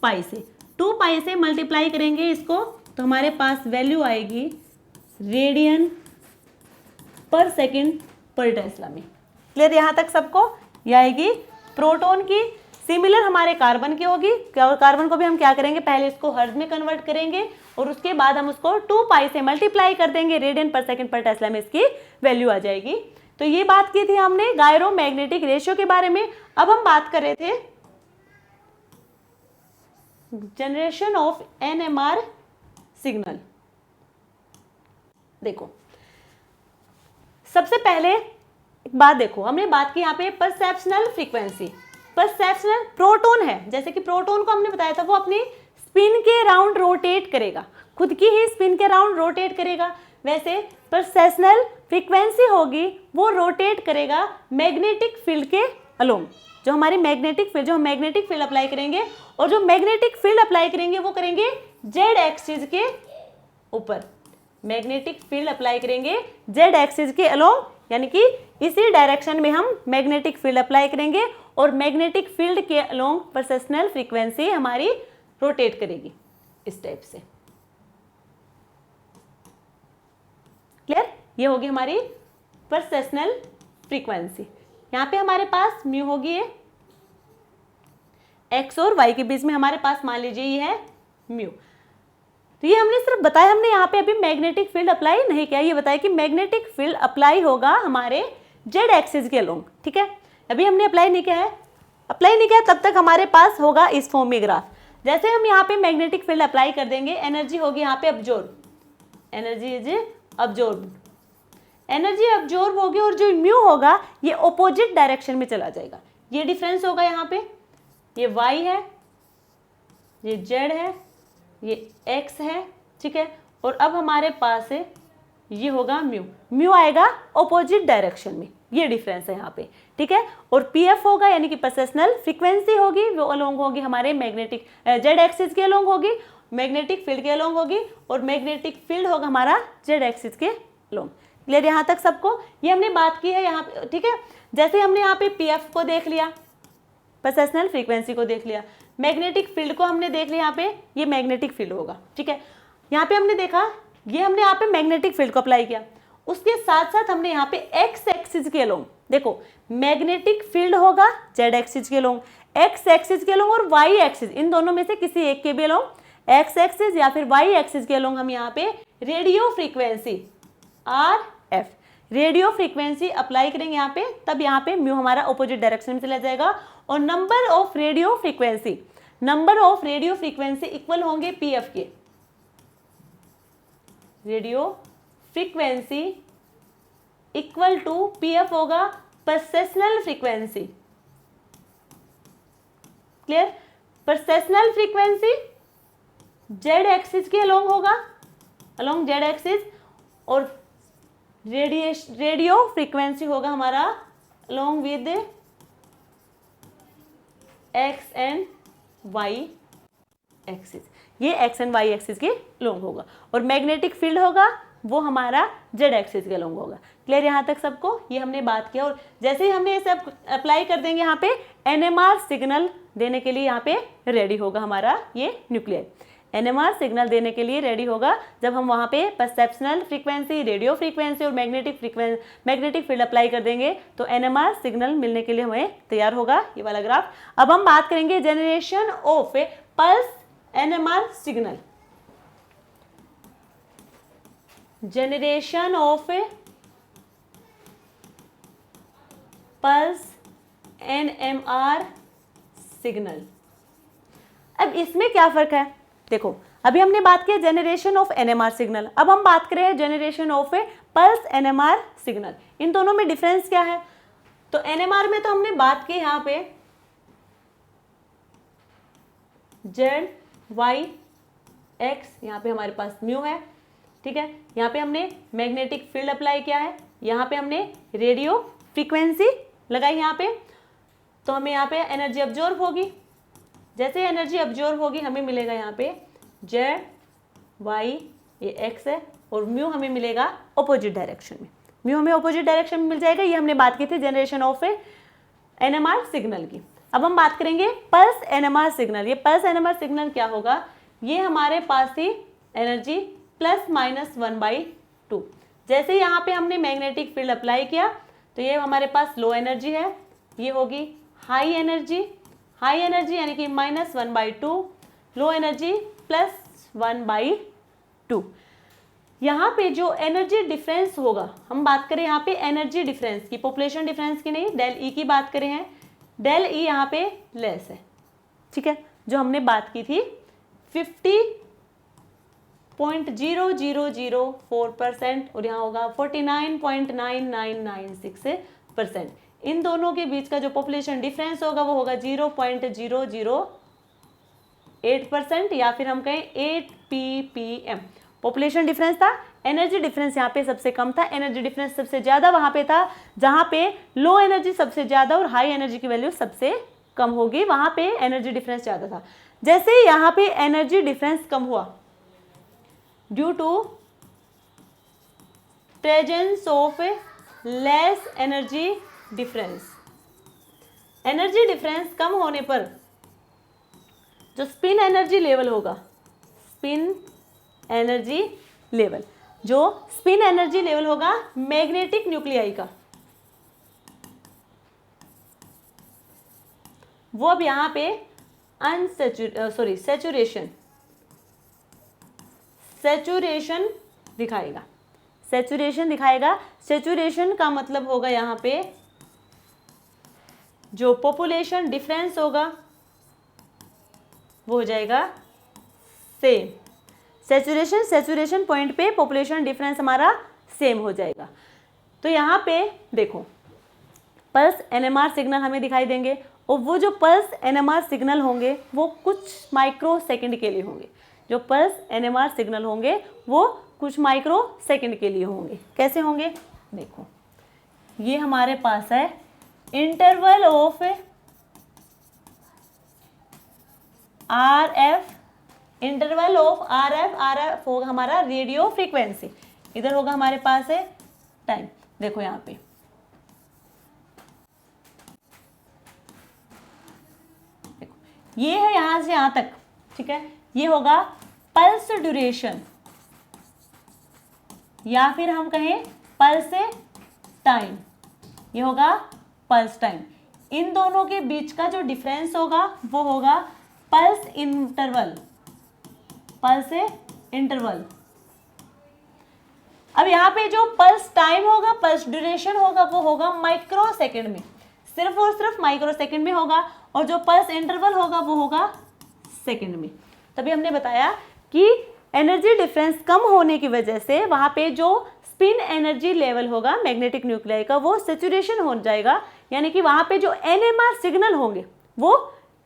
पाई से। 2 पाई से मल्टीप्लाई करेंगे इसको तो हमारे पास वैल्यू आएगी रेडियन पर सेकंड पर टेस्ला में। क्लियर यहाँ तक सबको? ये आएगी प्रोटॉन की। सिमिलर हमारे कार्बन की होगी। कार्बन को भी हम क्या करेंगे, पहले इसको हर्ट्ज में कन्वर्ट करेंगे और उसके बाद हम उसको 2 पाई से मल्टीप्लाई कर देंगे, रेडियन पर सेकंड पर टेस्ला में इसकी वैल्यू आ जाएगी। तो ये बात की थी हमने गायरोमैग्नेटिक रेशियो के बारे में। अब हम बात कर रहे थे जनरेशन ऑफ NMR सिग्नल। देखो सबसे पहले एक बात देखो, हमने बात की यहाँ पे परसेप्शनल फ्रीक्वेंसी। परसेप्शनल प्रोटॉन है, जैसे कि प्रोटॉन को हमने बताया था वो अपनी स्पिन के राउंड रोटेट करेगा, खुद की ही स्पिन के राउंड रोटेट करेगा। वैसे परसेप्शनल फ्रीक्वेंसी होगी वो रोटेट करेगा मैग्नेटिक फील्ड के अलोंग। जो हमारी मैग्नेटिक फील्ड, जो हम मैग्नेटिक फील्ड अप्लाई करेंगे और जो मैग्नेटिक फील्ड अप्लाई करेंगे वो करेंगे जेड एक्सिस के ऊपर। मैग्नेटिक फील्ड अप्लाई करेंगे जेड एक्सिस के अलोंग, यानी कि इसी डायरेक्शन में हम मैग्नेटिक फील्ड अप्लाई करेंगे और मैग्नेटिक फील्ड के अलोंग परसेप्शनल फ्रीक्वेंसी हमारी रोटेट करेगी इस टाइप से। क्लियर? ये होगी हमारी परसेप्शनल फ्रीक्वेंसी। यहाँ पे हमारे पास म्यू होगी, ये एक्स और वाई के बीच में हमारे पास मान लीजिए ये है म्यू। तो ये हमने सिर्फ बताया, हमने यहाँ पे अभी मैग्नेटिक फील्ड अप्लाई नहीं किया, ये बताया कि मैग्नेटिक फील्ड अप्लाई होगा हमारे जेड एक्सिस के अलोंग। ठीक है, अभी हमने अप्लाई नहीं किया है, अप्लाई नहीं किया तब तक हमारे पास होगा इस फॉर्म में ग्राफ। जैसे हम यहाँ पे मैग्नेटिक फील्ड अप्लाई कर देंगे, एनर्जी होगी यहाँ पे absorb, energy is absorb, energy absorb होगी और जो म्यू होगा ये ऑपोजिट डायरेक्शन में चला जाएगा। ये डिफरेंस होगा यहाँ पे, ये वाई है, ये जेड है, ये एक्स है। ठीक है, और अब हमारे पास है ये होगा म्यू, म्यू आएगा ऑपोजिट डायरेक्शन में, ये डिफरेंस है यहाँ पे। ठीक है, और पीएफ होगा यानी कि परसेप्शनल फ्रीक्वेंसी होगी वो अलोंग होगी हमारे मैग्नेटिक जेड एक्सिस के अलोंग होगी, मैग्नेटिक फील्ड के अलोंग होगी, और मैग्नेटिक फील्ड होगा हमारा जेड एक्सिस के अलोंग। क्लियर यहाँ तक सबको? ये हमने बात की है यहाँ पे, ठीक है। जैसे हमने यहाँ पे पीएफ को देख लिया, पोसेशनल फ्रीक्वेंसी को देख लिया, मैग्नेटिक फील्ड को हमने देख लिया, यहाँ पे ये मैग्नेटिक फील्ड होगा, ठीक है। यहाँ पे हमने देखा, ये हमने यहाँ पे मैग्नेटिक फील्ड को अप्लाई किया, उसके साथ साथ हमने यहाँ पे एक्स एक्सिस के अलोंग, देखो मैग्नेटिक फील्ड होगा जेड एक्सिस के अलोंग, एक्स एक्सिस के अलोंग और वाई एक्सिस, इन दोनों में से किसी एक के भी अलोंग, एक्स एक्सिस या फिर वाई एक्सिस के अलोंग हम यहाँ पे radio frequency R F, radio frequency apply करेंगे यहाँ पे, तब यहाँ पे म्यू हमारा ऑपोजिट डायरेक्शन में चला जाएगा और number of radio frequency equal होंगे पीएफ के, radio frequency equal to PF होगा precessional frequency, clear. Precessional frequency Z axis के अलोंग होगा, अलोंग जेड एक्सिस, और रेडियो फ्रीक्वेंसी होगा हमारा along with X and Y axis, ये एक्स एंड वाई एक्सिस के अलोंग होगा, और मैग्नेटिक फील्ड होगा वो हमारा जेड एक्सिस के अलोंग होगा। क्लियर यहाँ तक सबको? ये हमने बात किया, और जैसे ही हमने इसे अप्लाई कर देंगे यहाँ पे एनएमआर सिग्नल देने के लिए यहाँ पे रेडी होगा हमारा ये न्यूक्लियाई, एनएमआर सिग्नल देने के लिए रेडी होगा जब हम वहाँ पे परसेप्शनल फ्रीक्वेंसी, रेडियो फ्रीक्वेंसी और मैग्नेटिक फील्ड अप्लाई कर देंगे, तो एनएमआर सिग्नल मिलने के लिए हमें तैयार होगा ये वाला ग्राफ। अब हम बात करेंगे generation of a pulse NMR signal, generation of a pulse NMR signal. अब इसमें क्या फर्क है, देखो अभी हमने बात की जनरेशन ऑफ एनएमआर सिग्नल, अब हम बात करें generation of a pulse NMR signal, इन दोनों में डिफरेंस क्या है? तो एनएमआर में तो हमने बात की यहाँ पे जेड वाई एक्स, यहाँ पे हमारे पास म्यू है, ठीक है। यहाँ पे हमने मैग्नेटिक फील्ड अप्लाई किया है, यहाँ पे हमने रेडियो फ्रीक्वेंसी लगाई यहाँ पे, तो हमें यहाँ पे एनर्जी अब्जॉर्ब होगी, जैसे एनर्जी अब्जॉर्ब होगी हमें मिलेगा यहाँ पे जेड वाई, ये एक्स है, और म्यू हमें मिलेगा ऑपोजिट डायरेक्शन में, म्यू हमें ऑपोजिट डायरेक्शन में मिल जाएगा। ये हमने बात की थी जनरेशन ऑफ एनएमआर सिग्नल की। अब हम बात करेंगे पल्स एनएमआर सिग्नल। ये पल्स एनएमआर सिग्नल क्या होगा, ये हमारे पास ही एनर्जी ±1/2, जैसे यहाँ पे हमने मैग्नेटिक फील्ड अप्लाई किया तो ये हमारे पास लो एनर्जी है, ये होगी हाई एनर्जी यानी कि -1/2, लो एनर्जी +1/2। यहाँ पे जो एनर्जी डिफरेंस होगा, हम बात करें यहाँ पे एनर्जी डिफरेंस की, पॉपुलेशन डिफरेंस की नहीं, डेल ई की बात करें हैं, डेल ई यहाँ पे लेस है, ठीक है, जो हमने बात की थी 50.0004% और यहाँ होगा 49.9996%। इन दोनों के बीच का जो पॉपुलेशन डिफरेंस होगा वो होगा 0.008% या फिर हम कहें 8 ppm पॉपुलेशन डिफरेंस था। एनर्जी डिफरेंस यहाँ पे सबसे कम था, एनर्जी डिफरेंस सबसे ज्यादा वहां पे था जहां पे लो एनर्जी सबसे ज्यादा और हाई एनर्जी की वैल्यू सबसे कम होगी, वहां पे एनर्जी डिफरेंस ज्यादा था। जैसे यहाँ पे एनर्जी डिफरेंस कम हुआ due to presence of less energy difference, energy difference कम होने पर जो स्पिन एनर्जी लेवल होगा, स्पिन एनर्जी लेवल, जो स्पिन एनर्जी लेवल होगा मैग्नेटिक न्यूक्लियाई का, वो अब यहां पे सैचुरेशन दिखाएगा, सैचुरेशन दिखाएगा। सैचुरेशन का मतलब होगा यहाँ पे जो पॉपुलेशन डिफरेंस होगा वो हो जाएगा सेम, सैचुरेशन पॉइंट पे पॉपुलेशन डिफरेंस हमारा सेम हो जाएगा। तो यहाँ पे देखो पल्स एनएमआर सिग्नल हमें दिखाई देंगे और वो जो पल्स एनएमआर सिग्नल होंगे वो कुछ माइक्रो सेकंड के लिए होंगे, जो पल्स एनएमआर सिग्नल होंगे वो कुछ माइक्रो सेकंड के लिए होंगे। कैसे होंगे देखो, ये हमारे पास है interval of RF, R F होगा हमारा रेडियो फ्रीक्वेंसी, इधर होगा हमारे पास है टाइम। देखो यहाँ पे देखो, ये है यहां से यहां तक, ठीक है, ये होगा पल्स ड्यूरेशन या फिर हम कहें पल्स टाइम, ये होगा पल्स टाइम। इन दोनों के बीच का जो डिफरेंस होगा वो होगा पल्स इंटरवल, पल्स इंटरवल। अब यहाँ पे जो पल्स टाइम होगा, पल्स ड्यूरेशन होगा, वो होगा माइक्रो सेकेंड में, सिर्फ और सिर्फ माइक्रो सेकेंड में होगा, और जो पल्स इंटरवल होगा वो होगा सेकेंड में। तभी हमने बताया कि एनर्जी डिफरेंस कम होने की वजह से वहां पे जो स्पिन एनर्जी लेवल होगा मैग्नेटिक न्यूक्लियाई का वो सैचुरेशन हो जाएगा, यानी कि वहां पे जो एनएमआर सिग्नल होंगे वो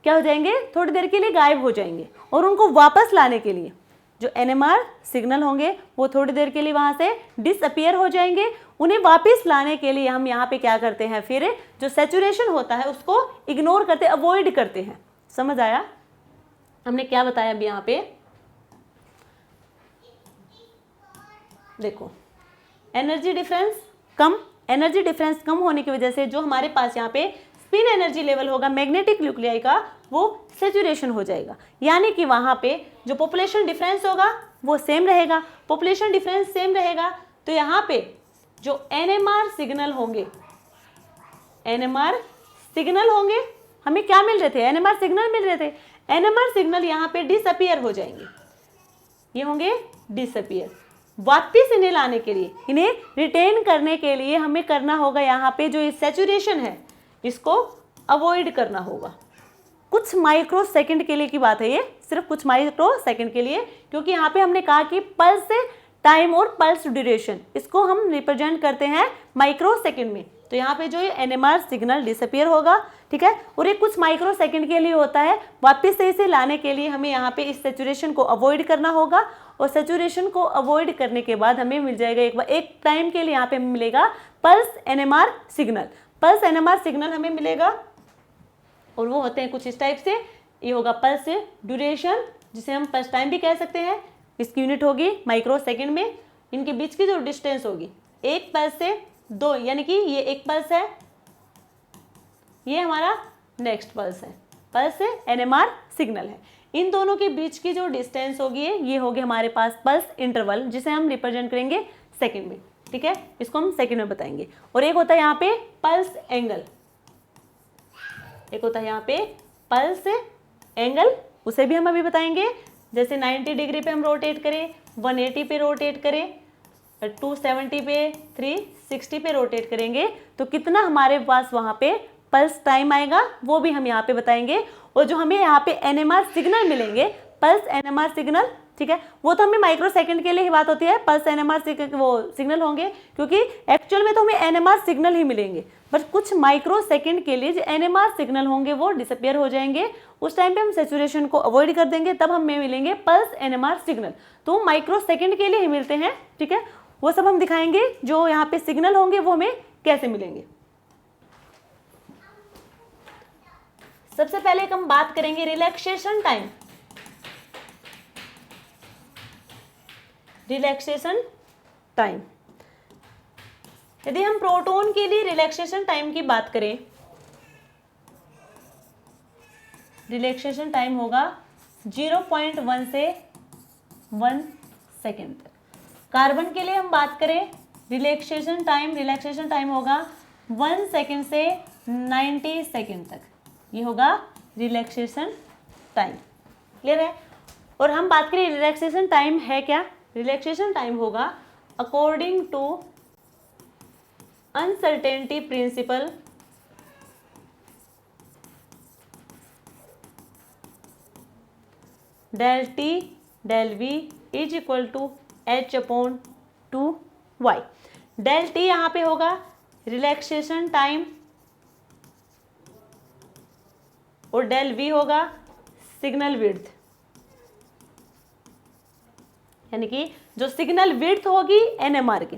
क्या हो जाएंगे, थोड़ी देर के लिए गायब हो जाएंगे, और उनको वापस लाने के लिए जो एनएमआर सिग्नल होंगे वो थोड़ी देर के लिए वहां से डिसअपियर हो जाएंगे। उन्हें वापस लाने के लिए हम यहाँ पे क्या करते हैं, फिर जो सैचुरेशन होता है उसको इग्नोर करते, अवॉइड करते हैं। समझ आया हमने क्या बताया अभी यहाँ पे? देखो एनर्जी डिफरेंस कम होने की वजह से जो हमारे पास यहाँ पे स्पिन एनर्जी लेवल होगा मैग्नेटिक न्यूक्लियाई का वो सैचुरेशन हो जाएगा, यानी कि वहां पे जो पॉपुलेशन डिफरेंस होगा वो सेम रहेगा। पॉपुलेशन डिफरेंस सेम रहेगा तो यहाँ पे जो एनएमआर सिग्नल होंगे, हमें क्या मिल रहे थे, एनएमआर सिग्नल मिल रहे थे, एनएमआर सिग्नल यहाँ पे डिसअपियर हो जाएंगे, ये होंगे डिसअपियर। वापिस इन्हें लाने के लिए, इन्हें रिटेन करने के लिए हमें करना होगा यहाँ पे जो ये सैचुरेशन है इसको अवॉइड करना होगा। कुछ माइक्रो सेकंड के लिए की बात है ये, सिर्फ कुछ माइक्रो सेकंड के लिए, क्योंकि यहाँ पे हमने कहा कि पल्स टाइम और पल्स ड्यूरेशन इसको हम रिप्रेजेंट करते हैं माइक्रो सेकंड में। तो यहाँ पे जो ये एनएमआर सिग्नल डिसअपियर होगा, ठीक है, और ये कुछ माइक्रो सेकंड के लिए होता है। वापस से इसे लाने के लिए हमें यहाँ पे इस सैचुरेशन को अवॉइड करना होगा, और सैचुरेशन को अवॉइड करने के बाद हमें मिल जाएगा एक टाइम के लिए यहाँ पे मिलेगा pulse NMR signal. Pulse NMR signal हमें मिलेगा और वो होते हैं कुछ इस टाइप से। ये होगा पल्स ड्यूरेशन, जिसे हम पल्स टाइम भी कह सकते हैं, इसकी यूनिट होगी माइक्रो सेकंड में। इनके बीच की जो डिस्टेंस होगी एक पल्स से दो, यानी कि ये एक पल्स है, ये हमारा नेक्स्ट पल्स है, पल्स एनएमआर सिग्नल है। इन दोनों के बीच की जो डिस्टेंस होगी ये होगी हमारे पास पल्स इंटरवल, जिसे हम रिप्रेजेंट करेंगे सेकंड में, ठीक है, इसको हम सेकंड में बताएंगे। और एक होता है यहाँ पे पल्स एंगल, एक होता है यहाँ पे पल्स एंगल, उसे भी हम अभी बताएंगे। जैसे 90 डिग्री पे हम रोटेट करें, 180 पे रोटेट करें, 270 पे, 360 पे रोटेट करेंगे तो कितना हमारे पास वहाँ पे पल्स टाइम आएगा वो भी हम यहाँ पे बताएंगे। और जो हमें यहाँ पे एनएमआर सिग्नल मिलेंगे, पल्स एनएमआर सिग्नल, ठीक है, वो तो हमें माइक्रो सेकंड के लिए ही बात होती है, पल्स एनएमआर वो सिग्नल होंगे, क्योंकि एक्चुअल में तो हमें एनएमआर सिग्नल ही मिलेंगे, बट कुछ माइक्रो सेकंड के लिए जो एनएमआर सिग्नल होंगे वो डिसअपियर हो जाएंगे। उस टाइम पे हम सैचुरेशन को अवॉइड कर देंगे, तब हमें मिलेंगे पल्स एनएमआर सिग्नल। तो माइक्रो सेकंड के लिए ही मिलते हैं, ठीक है, वो सब हम दिखाएंगे। जो यहाँ पे सिग्नल होंगे वो हमें कैसे मिलेंगे। सबसे पहले हम बात करेंगे रिलैक्सेशन टाइम। रिलैक्सेशन टाइम, यदि हम प्रोटॉन के लिए रिलैक्सेशन टाइम की बात करें, रिलैक्सेशन टाइम होगा 0.1 से 1 सेकेंड तक। कार्बन के लिए हम बात करें रिलैक्सेशन टाइम होगा 1 सेकेंड से 90 सेकेंड तक, ये होगा रिलैक्सेशन टाइम। क्लियर है? और हम बात करें रिलैक्सेशन टाइम है क्या, रिलैक्सेशन टाइम होगा according to uncertainty principle del T del V is equal to H/2y। del T यहाँ पे होगा रिलैक्सेशन टाइम और del V होगा सिग्नल विड्थ, यानी कि जो सिग्नल विड्थ होगी एनएमआर की,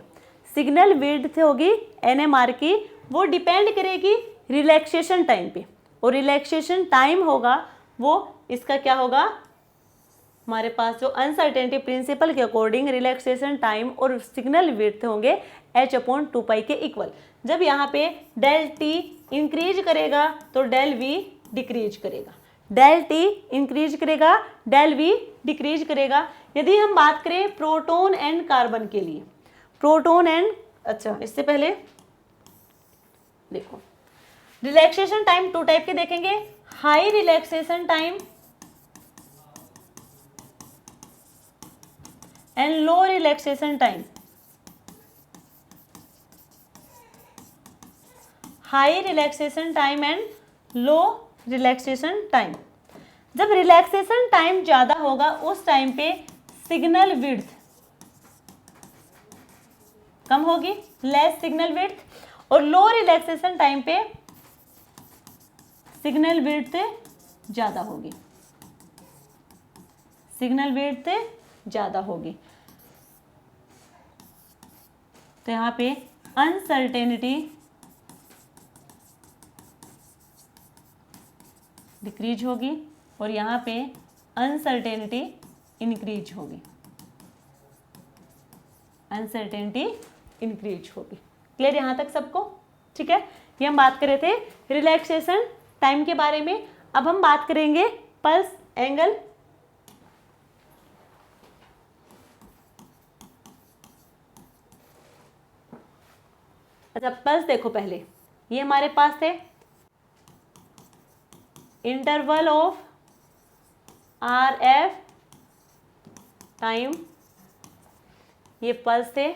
सिग्नल विड्थ होगी एनएमआर की, वो डिपेंड करेगी रिलैक्सेशन टाइम पे। और रिलैक्सेशन टाइम होगा वो इसका क्या होगा, हमारे पास जो अनसर्टेनिटी प्रिंसिपल के अकॉर्डिंग रिलैक्सेशन टाइम और सिग्नल विड्थ होंगे h/2 के इक्वल। जब यहाँ पे डेल टी इंक्रीज करेगा तो डेल वी डिक्रीज करेगा, डेल टी इंक्रीज करेगा, डेल वी डिक्रीज करेगा। यदि हम बात करें प्रोटॉन एंड कार्बन के लिए, प्रोटॉन एंड, अच्छा इससे पहले देखो रिलैक्सेशन टाइम 2 टाइप के देखेंगे, high relaxation time and low relaxation time. High relaxation time and low relaxation time. जब रिलैक्सेशन टाइम ज्यादा होगा उस टाइम पे सिग्नल विड्थ कम होगी, लेस सिग्नल विड्थ, और लो रिलैक्सेशन टाइम पे सिग्नल विड्थ ज्यादा होगी, सिग्नल विड्थ ज्यादा होगी। तो यहां पे अनसर्टेनिटी डिक्रीज होगी और यहाँ पे अनसर्टेनिटी इंक्रीज होगी, अनसर्टेनिटी इंक्रीज होगी। क्लियर यहाँ तक सबको? ठीक है, ये हम बात कर रहे थे रिलैक्सेशन टाइम के बारे में। अब हम बात करेंगे पल्स एंगल। अच्छा पल्स देखो पहले, ये हमारे पास थे interval of R F time, ये पल्स थे,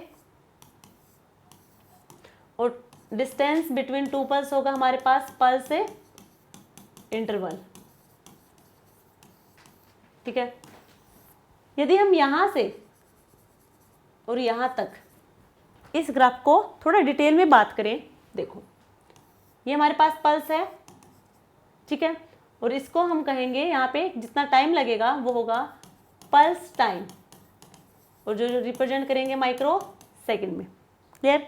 और डिस्टेंस बिटवीन टू पल्स होगा हमारे पास पल्स से इंटरवल। ठीक है, यदि हम यहां से और यहां तक इस ग्राफ को थोड़ा डिटेल में बात करें, देखो ये हमारे पास पल्स है, ठीक है, और इसको हम कहेंगे यहाँ पे जितना टाइम लगेगा वो होगा पल्स टाइम, और जो रिप्रेजेंट करेंगे माइक्रो सेकंड में। क्लियर?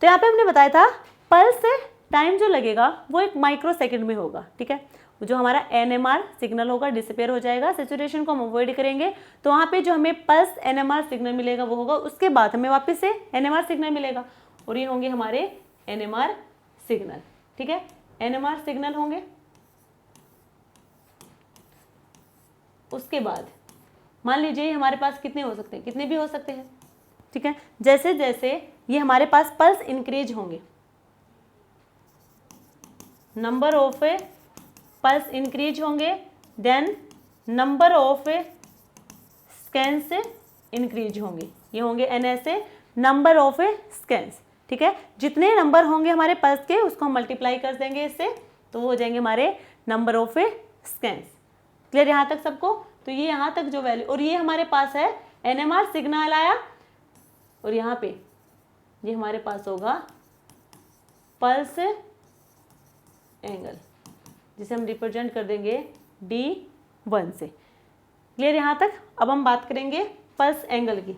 तो यहाँ पे हमने बताया था पल्स से टाइम जो लगेगा वो एक माइक्रो सेकंड में होगा। ठीक है, जो हमारा NMR सिग्नल होगा डिसअपेयर हो जाएगा, सेचुरेशन को हम अवॉइड करेंगे, तो वहाँ पे जो हमें पल्स NMR सिग्नल मिलेगा वो होगा, उसके बाद हमें वापस से NMR सिग्नल मिलेगा, और ये होंगे हमारे NMR सिग्नल। ठीक है, NMR सिग्नल होंगे। उसके बाद मान लीजिए हमारे पास कितने हो सकते हैं, कितने भी हो सकते हैं। ठीक है, जैसे जैसे ये हमारे पास पल्स इंक्रीज होंगे, नंबर ऑफ पल्स इंक्रीज होंगे, then number of scans increase होंगे, ये होंगे NSA नंबर ऑफ स्कैन्स। ठीक है, जितने नंबर होंगे हमारे पल्स के उसको हम मल्टीप्लाई कर देंगे इससे, तो वो हो जाएंगे हमारे नंबर ऑफ स्कैन्स। क्लियर यहाँ तक सबको? तो ये यहाँ तक जो वैल्यू, और ये हमारे पास है NMR सिग्नल आया, और यहाँ पे ये हमारे पास होगा पल्स एंगल, जिसे हम रिप्रेजेंट कर देंगे D1 से। क्लियर यहाँ तक? अब हम बात करेंगे पल्स एंगल की।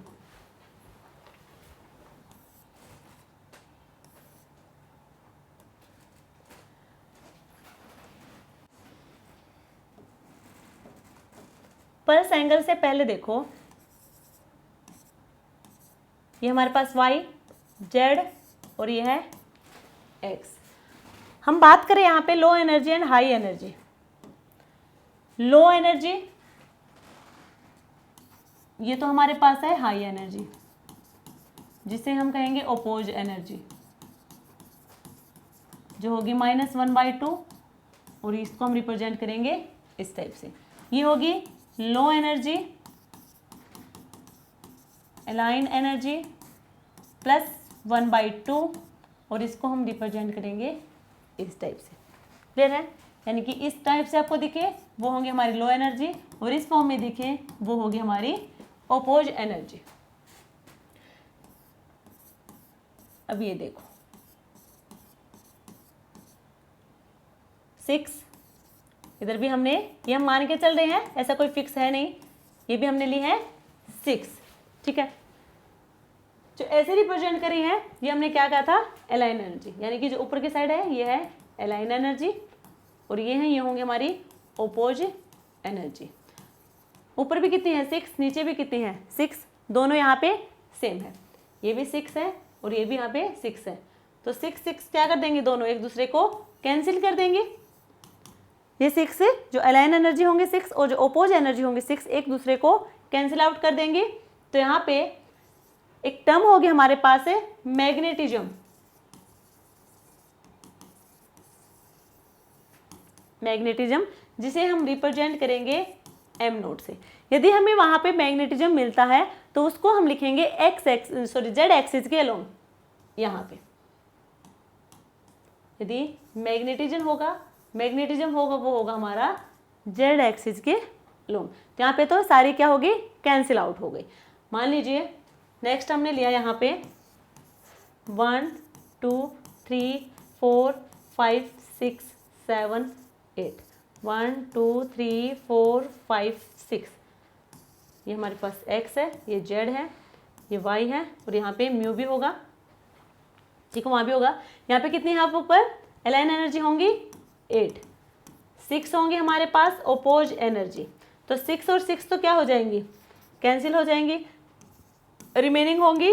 पल्स एंगल से पहले देखो ये हमारे पास Y, Z और ये है X। हम बात करें यहाँ पे लो energy and high energy. Low energy ये तो हमारे पास है हाई एनर्जी, जिसे हम कहेंगे ओपोज एनर्जी, जो होगी -1/2, और इसको हम रिप्रेजेंट करेंगे इस टाइप से। ये होगी low energy, align energy plus 1/2, और इसको हम रिप्रेजेंट करेंगे इस टाइप से। क्लियर है? यानी कि इस टाइप से आपको दिखे वो होंगे हमारी लो एनर्जी, और इस फॉर्म में दिखे वो होगी हमारी ओपोज एनर्जी। अब ये देखो 6, इधर भी हमने, ये हम मान के चल रहे हैं, ऐसा कोई फिक्स है नहीं, ये भी हमने ली है 6। ठीक है, जो ऐसे रिप्रेजेंट करी है ये हमने क्या कहा था, अलाइन एनर्जी, यानी कि जो ऊपर की साइड है ये है अलाइन एनर्जी, और ये है, ये होंगे हमारी ओपोज एनर्जी। ऊपर भी कितनी है 6, नीचे भी कितनी है 6, दोनों यहाँ पे सेम है, ये भी 6 है और ये भी यहाँ पे 6 है। तो 6 6 क्या कर देंगे, दोनों एक दूसरे को कैंसिल कर देंगे। ये 6 से जो अलाइन एनर्जी होंगे 6 और जो ओपोज एनर्जी होंगे 6 एक दूसरे को कैंसिल आउट कर देंगे। तो यहाँ पे एक टर्म होगी हमारे पास है मैग्नेटिज्म। मैग्नेटिज्म जिसे हम रिप्रेजेंट करेंगे m नोट से। यदि हमें वहां पे मैग्नेटिज्म मिलता है तो उसको हम लिखेंगे z एक्सिस के अलोंग। यहाँ पे यदि मैग्नेटिज्म होगा वो होगा हमारा z एक्सिस के अलोंग। तो यहाँ पे तो सारी क्या होगी, कैंसिल आउट हो गई। मान लीजिए नेक्स्ट हमने लिया यहाँ पे 1 2 3 4 5 6 7 8, 1 2 3 4 5 6, ये हमारे पास x है, ये z है, ये y है और यहाँ पे म्यू भी होगा, ठीक है, वहाँ भी होगा। यहाँ पे कितनी हाफ ऊपर अलाइन एनर्जी होंगी 8, 6 होंगे हमारे पास ओपोज एनर्जी। तो 6 और 6 तो क्या हो जाएंगी, कैंसिल हो जाएंगी। रिमेनिंग होंगी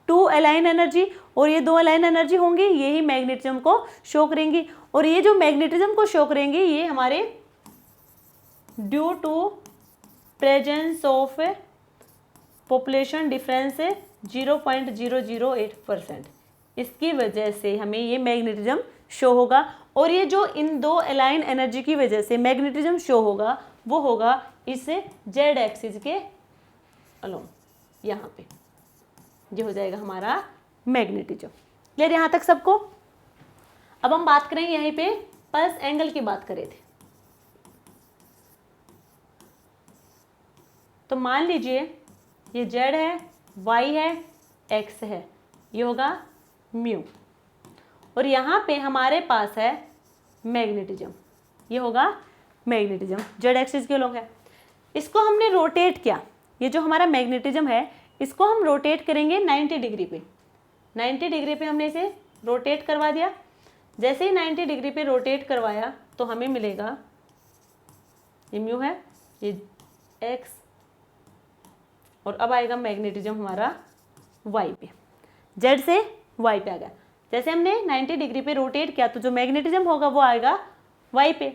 2 अलाइन एनर्जी और ये 2 अलाइन एनर्जी होंगी, यही मैग्नेटिज्म को शो करेंगी। और ये जो मैग्नेटिज्म को शो करेंगी ये हमारे due to presence of population difference 0.008%, इसकी वजह से हमें ये मैग्नेटिज्म शो होगा। और ये जो इन 2 अलाइन एनर्जी की वजह से मैग्नेटिज्म शो होगा वो होगा इस जेड एक्सिस के अलोंग, यहाँ पे ये हो जाएगा हमारा मैग्नेटिज्म। क्लियर यहाँ तक सबको। अब हम बात करें यहीं पे पल्स एंगल की बात करें थे। तो मान लीजिए ये z है, y है, x है, ये होगा म्यू और यहाँ पे हमारे पास है मैग्नेटिज्म, ये होगा मैग्नेटिज्म z एक्सिस के लोग है। इसको हमने रोटेट किया, ये जो हमारा मैग्नेटिज्म है इसको हम रोटेट करेंगे 90 डिग्री पे। 90 डिग्री पे हमने इसे रोटेट करवा दिया। जैसे ही 90 डिग्री पे रोटेट करवाया तो हमें मिलेगा, ये म्यू है, ये x और अब आएगा मैग्नेटिज्म हमारा y पे, z से y पे आ गया। जैसे हमने 90 डिग्री पे रोटेट किया तो जो मैग्नेटिज्म होगा वो आएगा y पे।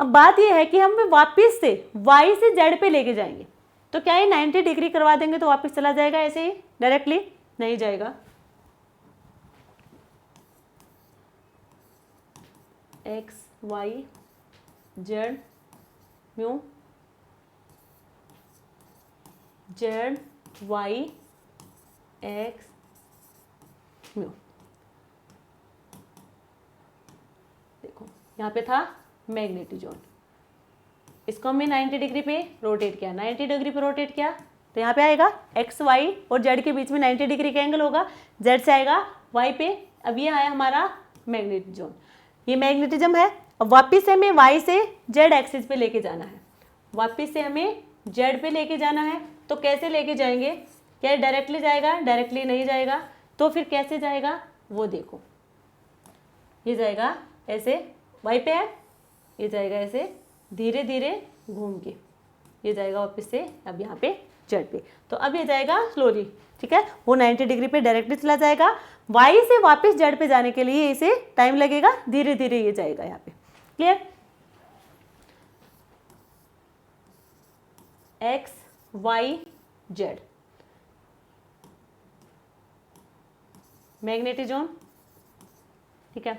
अब बात ये है कि हम वापस से y से z पे लेके जाएंगे, तो क्या ये 90 डिग्री करवा देंगे तो वापस चला जाएगा ऐसे ही डायरेक्टली? नहीं जाएगा। x y z mu z y x mu. देखो यहाँ पे था मैग्नेटिज्म, इसको हमने 90 डिग्री पे रोटेट किया, 90 डिग्री पे रोटेट किया तो यहाँ पे आएगा एक्स वाई और जेड के बीच में 90 डिग्री का एंगल होगा, जेड से आएगा वाई पे। अब ये आया हमारा मैग्नेटिज्म, ये मैग्नेटिज्म है। अब वापिस से हमें वाई से जेड एक्सिस पे लेके जाना है, वापिस से हमें जेड पे लेके जाना है। तो कैसे लेके जाएंगे? क्या डायरेक्टली जाएगा? डायरेक्टली नहीं जाएगा। तो फिर कैसे जाएगा वो देखो, ये जाएगा ऐसे वाई पे है, ये जाएगा ऐसे धीरे धीरे घूम के, ये जाएगा वापस से अब यहाँ पे जेड पे। तो अब ये जाएगा स्लोली, ठीक है, वो 90 डिग्री पे डायरेक्टली चला जाएगा। वाई से वापस जेड पे जाने के लिए इसे टाइम लगेगा, धीरे धीरे ये जाएगा यहाँ पे। Clear? X y z magnetism, ठीक है।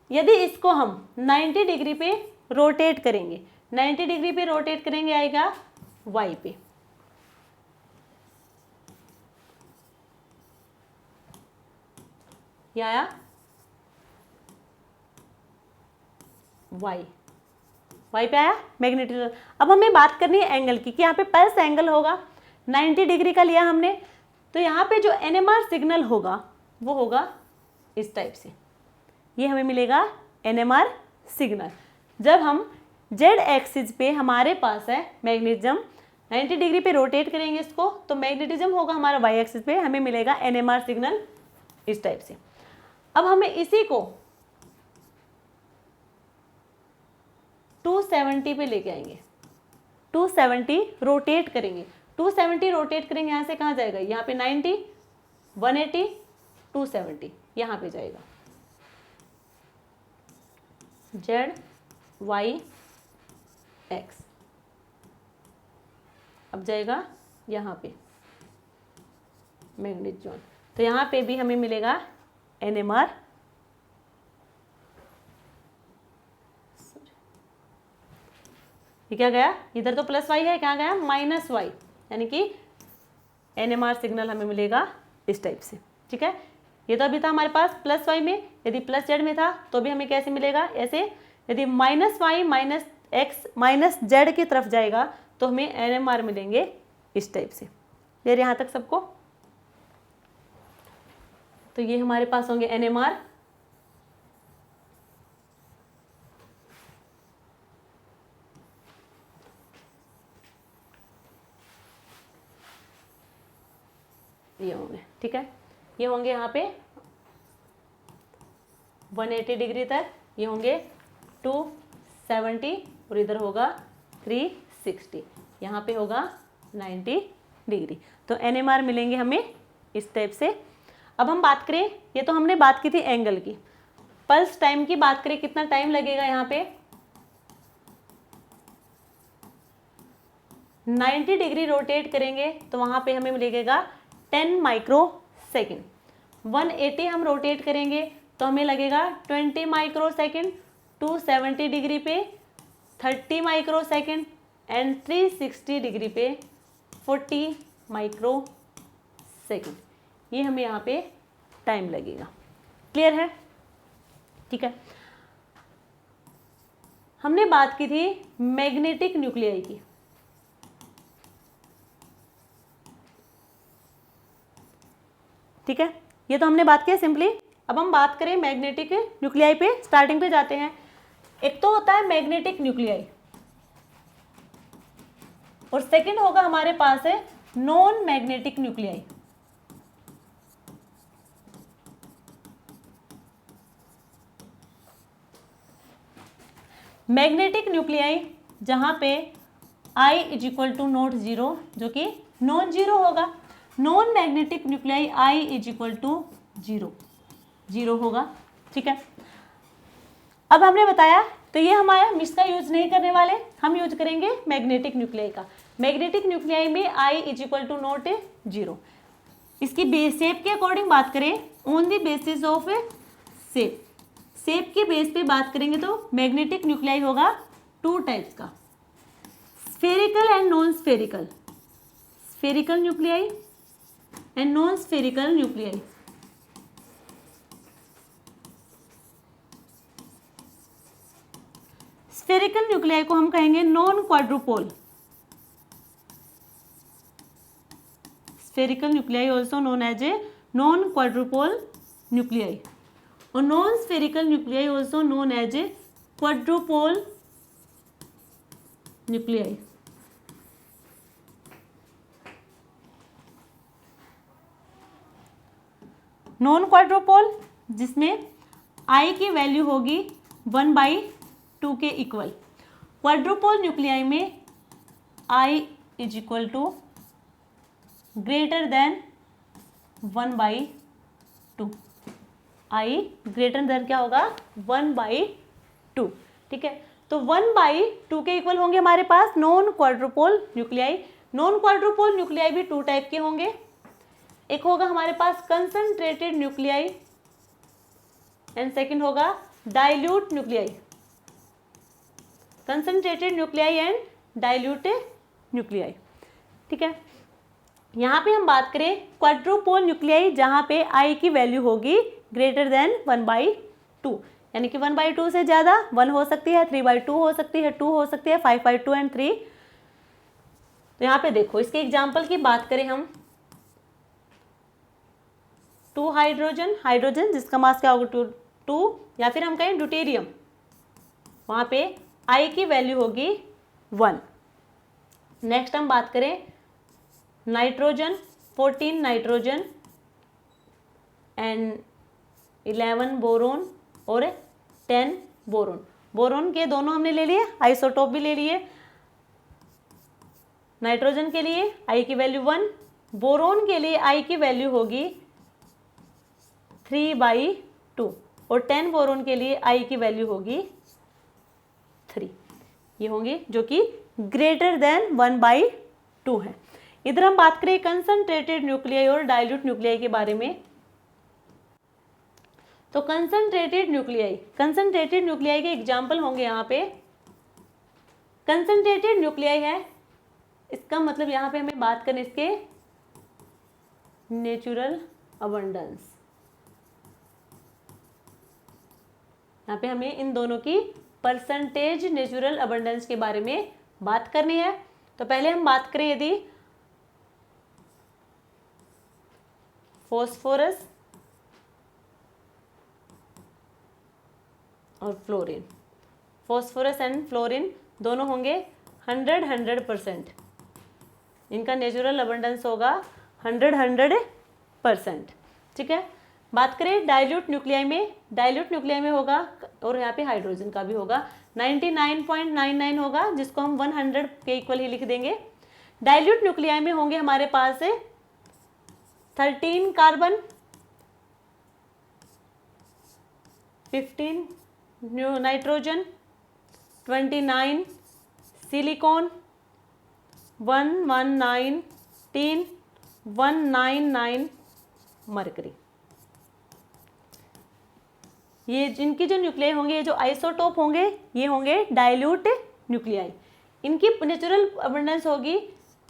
यदि इसको हम 90 डिग्री पे रोटेट करेंगे, 90 डिग्री पे रोटेट करेंगे आएगा वाई पे, ये आया वाई, वाई पे आया मैग्नेटिज्म। अब हमें बात करनी है एंगल की, कि यहाँ पे पल्स एंगल होगा 90 डिग्री का लिया हमने, तो यहाँ पे जो एनएमआर सिग्नल होगा वो होगा इस टाइप से, ये हमें मिलेगा एनएमआर सिग्नल। जब हम जेड एक्सिस पे हमारे पास है मैग्नेटिज्म, 90 डिग्री पे रोटेट करेंगे इसको तो मैग्नेटिज्म होगा हमारा वाई एक्सिस पे, हमें मिलेगा एनएमआर सिग्नल इस टाइप से। अब हमें इसी को 270 पे लेके आएंगे, 270 रोटेट करेंगे, 270 रोटेट करेंगे, यहाँ से कहाँ जाएगा, यहाँ पे 90, 180, 270 यहाँ पे जाएगा, Z Y X, अब जाएगा यहाँ पे मैग्नेट जोन, तो यहाँ पे भी हमें मिलेगा NMR, ये क्या गया, इधर तो प्लस वाई है, क्या गया माइनस वाई, यानी कि NMR सिग्नल हमें मिलेगा इस टाइप से। ठीक है, ये तो अभी था हमारे पास प्लस वाई में, यदि प्लस जेड में था तो भी हमें कैसे मिलेगा, ऐसे, यदि minus y minus x minus z की तरफ जाएगा तो हमें NMR मिलेंगे इस टाइप से। यार यहाँ तक सबको, तो ये हमारे पास होंगे NMR, ये होंगे। ठीक है, ये होंगे यहाँ पे 180 डिग्री तक, ये होंगे 270 और इधर होगा 360, यहाँ पे होगा 90 डिग्री। तो NMR मिलेंगे हमें इस टाइप से। अब हम बात करें, ये तो हमने बात की थी एंगल की, पल्स टाइम की बात करें, कितना टाइम लगेगा यहाँ पे, 90 डिग्री रोटेट करेंगे तो वहाँ पे हमें मिलेगा 10 माइक्रो सेकेंड। 180 हम रोटेट करेंगे तो हमें लगेगा 20 माइक्रो सेकेंड, 270 डिग्री पे 30 माइक्रो सेकेंड एंड 360 डिग्री पे 40 माइक्रो सेकेंड, ये हमें यहाँ पे टाइम लगेगा। क्लियर है? ठीक है, हमने बात की थी मैग्नेटिक न्यूक्लियाई की। ठीक है, ये तो हमने बात की सिंपली। अब हम बात करें मैग्नेटिक न्यूक्लियाई पे, स्टार्टिंग पे जाते हैं। एक तो होता है मैग्नेटिक न्यूक्लियाई और सेकंड होगा हमारे पास है non magnetic nuclei. Magnetic nuclei जहां पे I is equal to not zero, जो कि नॉन जीरो होगा। Non magnetic nuclei I is equal to zero होगा। ठीक है, अब हमने बताया, तो ये हमारा मिक्स का यूज नहीं करने वाले, हम यूज करेंगे मैग्नेटिक न्यूक्लियाई का। मैग्नेटिक न्यूक्लियाई में I is equal to not zero. इसकी बेस शेप के अकॉर्डिंग बात करें, on the basis of shape के बेस पे बात करेंगे तो मैग्नेटिक न्यूक्लियाई होगा टू टाइप्स का, spherical and non spherical, spherical nuclei and non spherical nuclei. Spherical nuclei को हम कहेंगे non quadrupole, spherical nuclei also known as a non quadrupole nuclei, और non spherical nuclei also known as a quadrupole nuclei. Non quadrupole जिसमें I की value होगी 1/2 के इक्वल। Quadrupole nuclei में I is equal to greater than 1/2, I greater than क्या होगा 1/2। ठीक है, तो 1/2 के इक्वल होंगे हमारे पास non quadrupole nuclei. Non quadrupole nuclei भी टू टाइप के होंगे, एक होगा हमारे पास कंसंट्रेटेड न्यूक्लियाई एंड सेकंड होगा dilute nuclei. Concentrated nuclei and dilute nuclei. ठीक है, यहाँ पे हम बात करें क्वाड्रुपोल न्यूक्लियाई जहाँ पे I की वैल्यू होगी ग्रेटर देन 1/2, यानी कि 1/2 से ज़्यादा 1 हो सकती है, 3/2 हो सकती है, 2 हो सकती है, 5/2 एंड 3। तो यहाँ पे देखो, इसके एग्जाम्पल की बात करें हम, 2 हाइड्रोजन जिसका मास क्या होगा 2, या फिर हम कहें ड्यूटेरियम, वहाँ पे I की वैल्यू होगी 1। नेक्स्ट हम बात करें नाइट्रोजन, 14 नाइट्रोजन एंड 11 बोरोन और 10 बोरोन। बोरोन के दोनों हमने ले लिए, आइसोटोप भी ले लिए। नाइट्रोजन के लिए I की वैल्यू 1, बोरोन के लिए I की वैल्यू होगी 3/2 और 10 बोरोन के लिए I की वैल्यू होगी 3। ये होंगे जो कि ग्रेटर देन 1/2 है। इधर हम बात करें कंसंट्रेटेड न्यूक्लियाई और डाइल्यूट न्यूक्लियाई के बारे में। तो कंसंट्रेटेड न्यूक्लियाई के एग्जाम्पल होंगे यहाँ पे। कंसंट्रेटेड न्यूक्लियाई है, इसका मतलब यहाँ पे हमें बात करें इसके नेचुरल अबंडेंस। यहाँ पे हमें इन दोनों की परसेंटेज नेचुरल अबंडेंस के बारे में बात करनी है। तो पहले हम बात करें यदि फॉस्फोरस और फ्लोरीन, फॉस्फोरस एंड फ्लोरीन दोनों होंगे 100%। इनका नेचुरल अबंडेंस होगा 100%। ठीक है। बात करें डाइल्यूट न्यूक्लियाई में होगा, और यहाँ पे हाइड्रोजन का भी होगा, 99.99 होगा, जिसको हम 100 के इक्वल ही लिख देंगे। डाइल्यूट न्यूक्लियाई में होंगे हमारे पास 13 carbon, 15 nitrogen, 29 silicon, 119 tin, 199 mercury. ये जिनकी जो न्यूक्लियाई होंगे, ये जो आइसोटोप होंगे, ये होंगे डाइल्यूट न्यूक्लियाई। इनकी नेचुरल अबंडेंस होगी,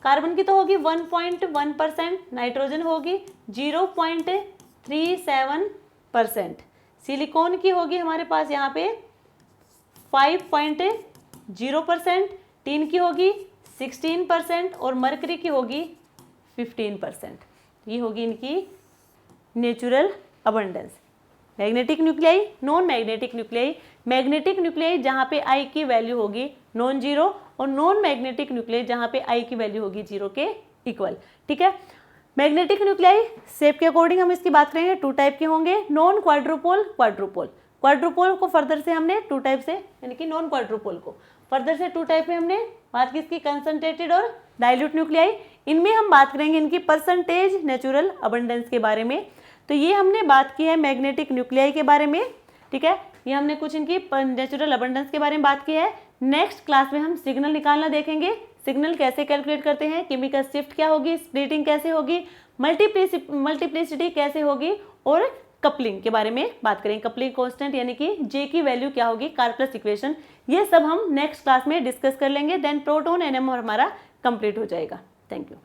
कार्बन की तो होगी 1.1%, नाइट्रोजन होगी 0.37%, सिलिकॉन की होगी हमारे पास यहाँ पे 5.0%, टीन की होगी 16% और मरकरी की होगी 15%। ये होगी इनकी natural abundance. Magnetic nuclei, non magnetic nuclei. Magnetic nuclei जहाँ पे I की वैल्यू होगी नॉन जीरो, और नॉन मैग्नेटिक न्यूक्लियाई जहाँ पे I की वैल्यू होगी 0 के इक्वल। ठीक है। मैग्नेटिक न्यूक्लियाई शेप के अकॉर्डिंग हम इसकी बात करेंगे, 2 टाइप के होंगे, नॉन क्वाड्रुपोल, क्वाड्रुपोल। क्वाड्रुपोल को फर्दर से हमने 2 टाइप से, यानी कि नॉन क्वाड्रुपोल को फर्दर से 2 टाइप में हमने बात की, इसकी कंसंट्रेटेड और डाइल्यूट न्यूक्लियाई। इनमें हम बात करेंगे इनकी परसेंटेज नेचुरल अबंडेंस के बारे में। तो ये हमने बात की है मैग्नेटिक न्यूक्लियाई के बारे में। ठीक है, ये हमने कुछ इनकी नेचुरल अबंडेंस के बारे में बात की है। नेक्स्ट क्लास में हम सिग्नल निकालना देखेंगे, सिग्नल कैसे कैलकुलेट करते हैं, केमिकल शिफ्ट क्या होगी, स्प्लिटिंग कैसे होगी, मल्टीप्लिसिटी कैसे होगी, और कपलिंग के बारे में बात करेंगे। कपलिंग कांस्टेंट यानी कि जे की वैल्यू क्या होगी, कार्पलस इक्वेशन, ये सब हम नेक्स्ट क्लास में डिस्कस कर लेंगे। देन प्रोटॉन एनएम हमारा कंप्लीट हो जाएगा। Thank you.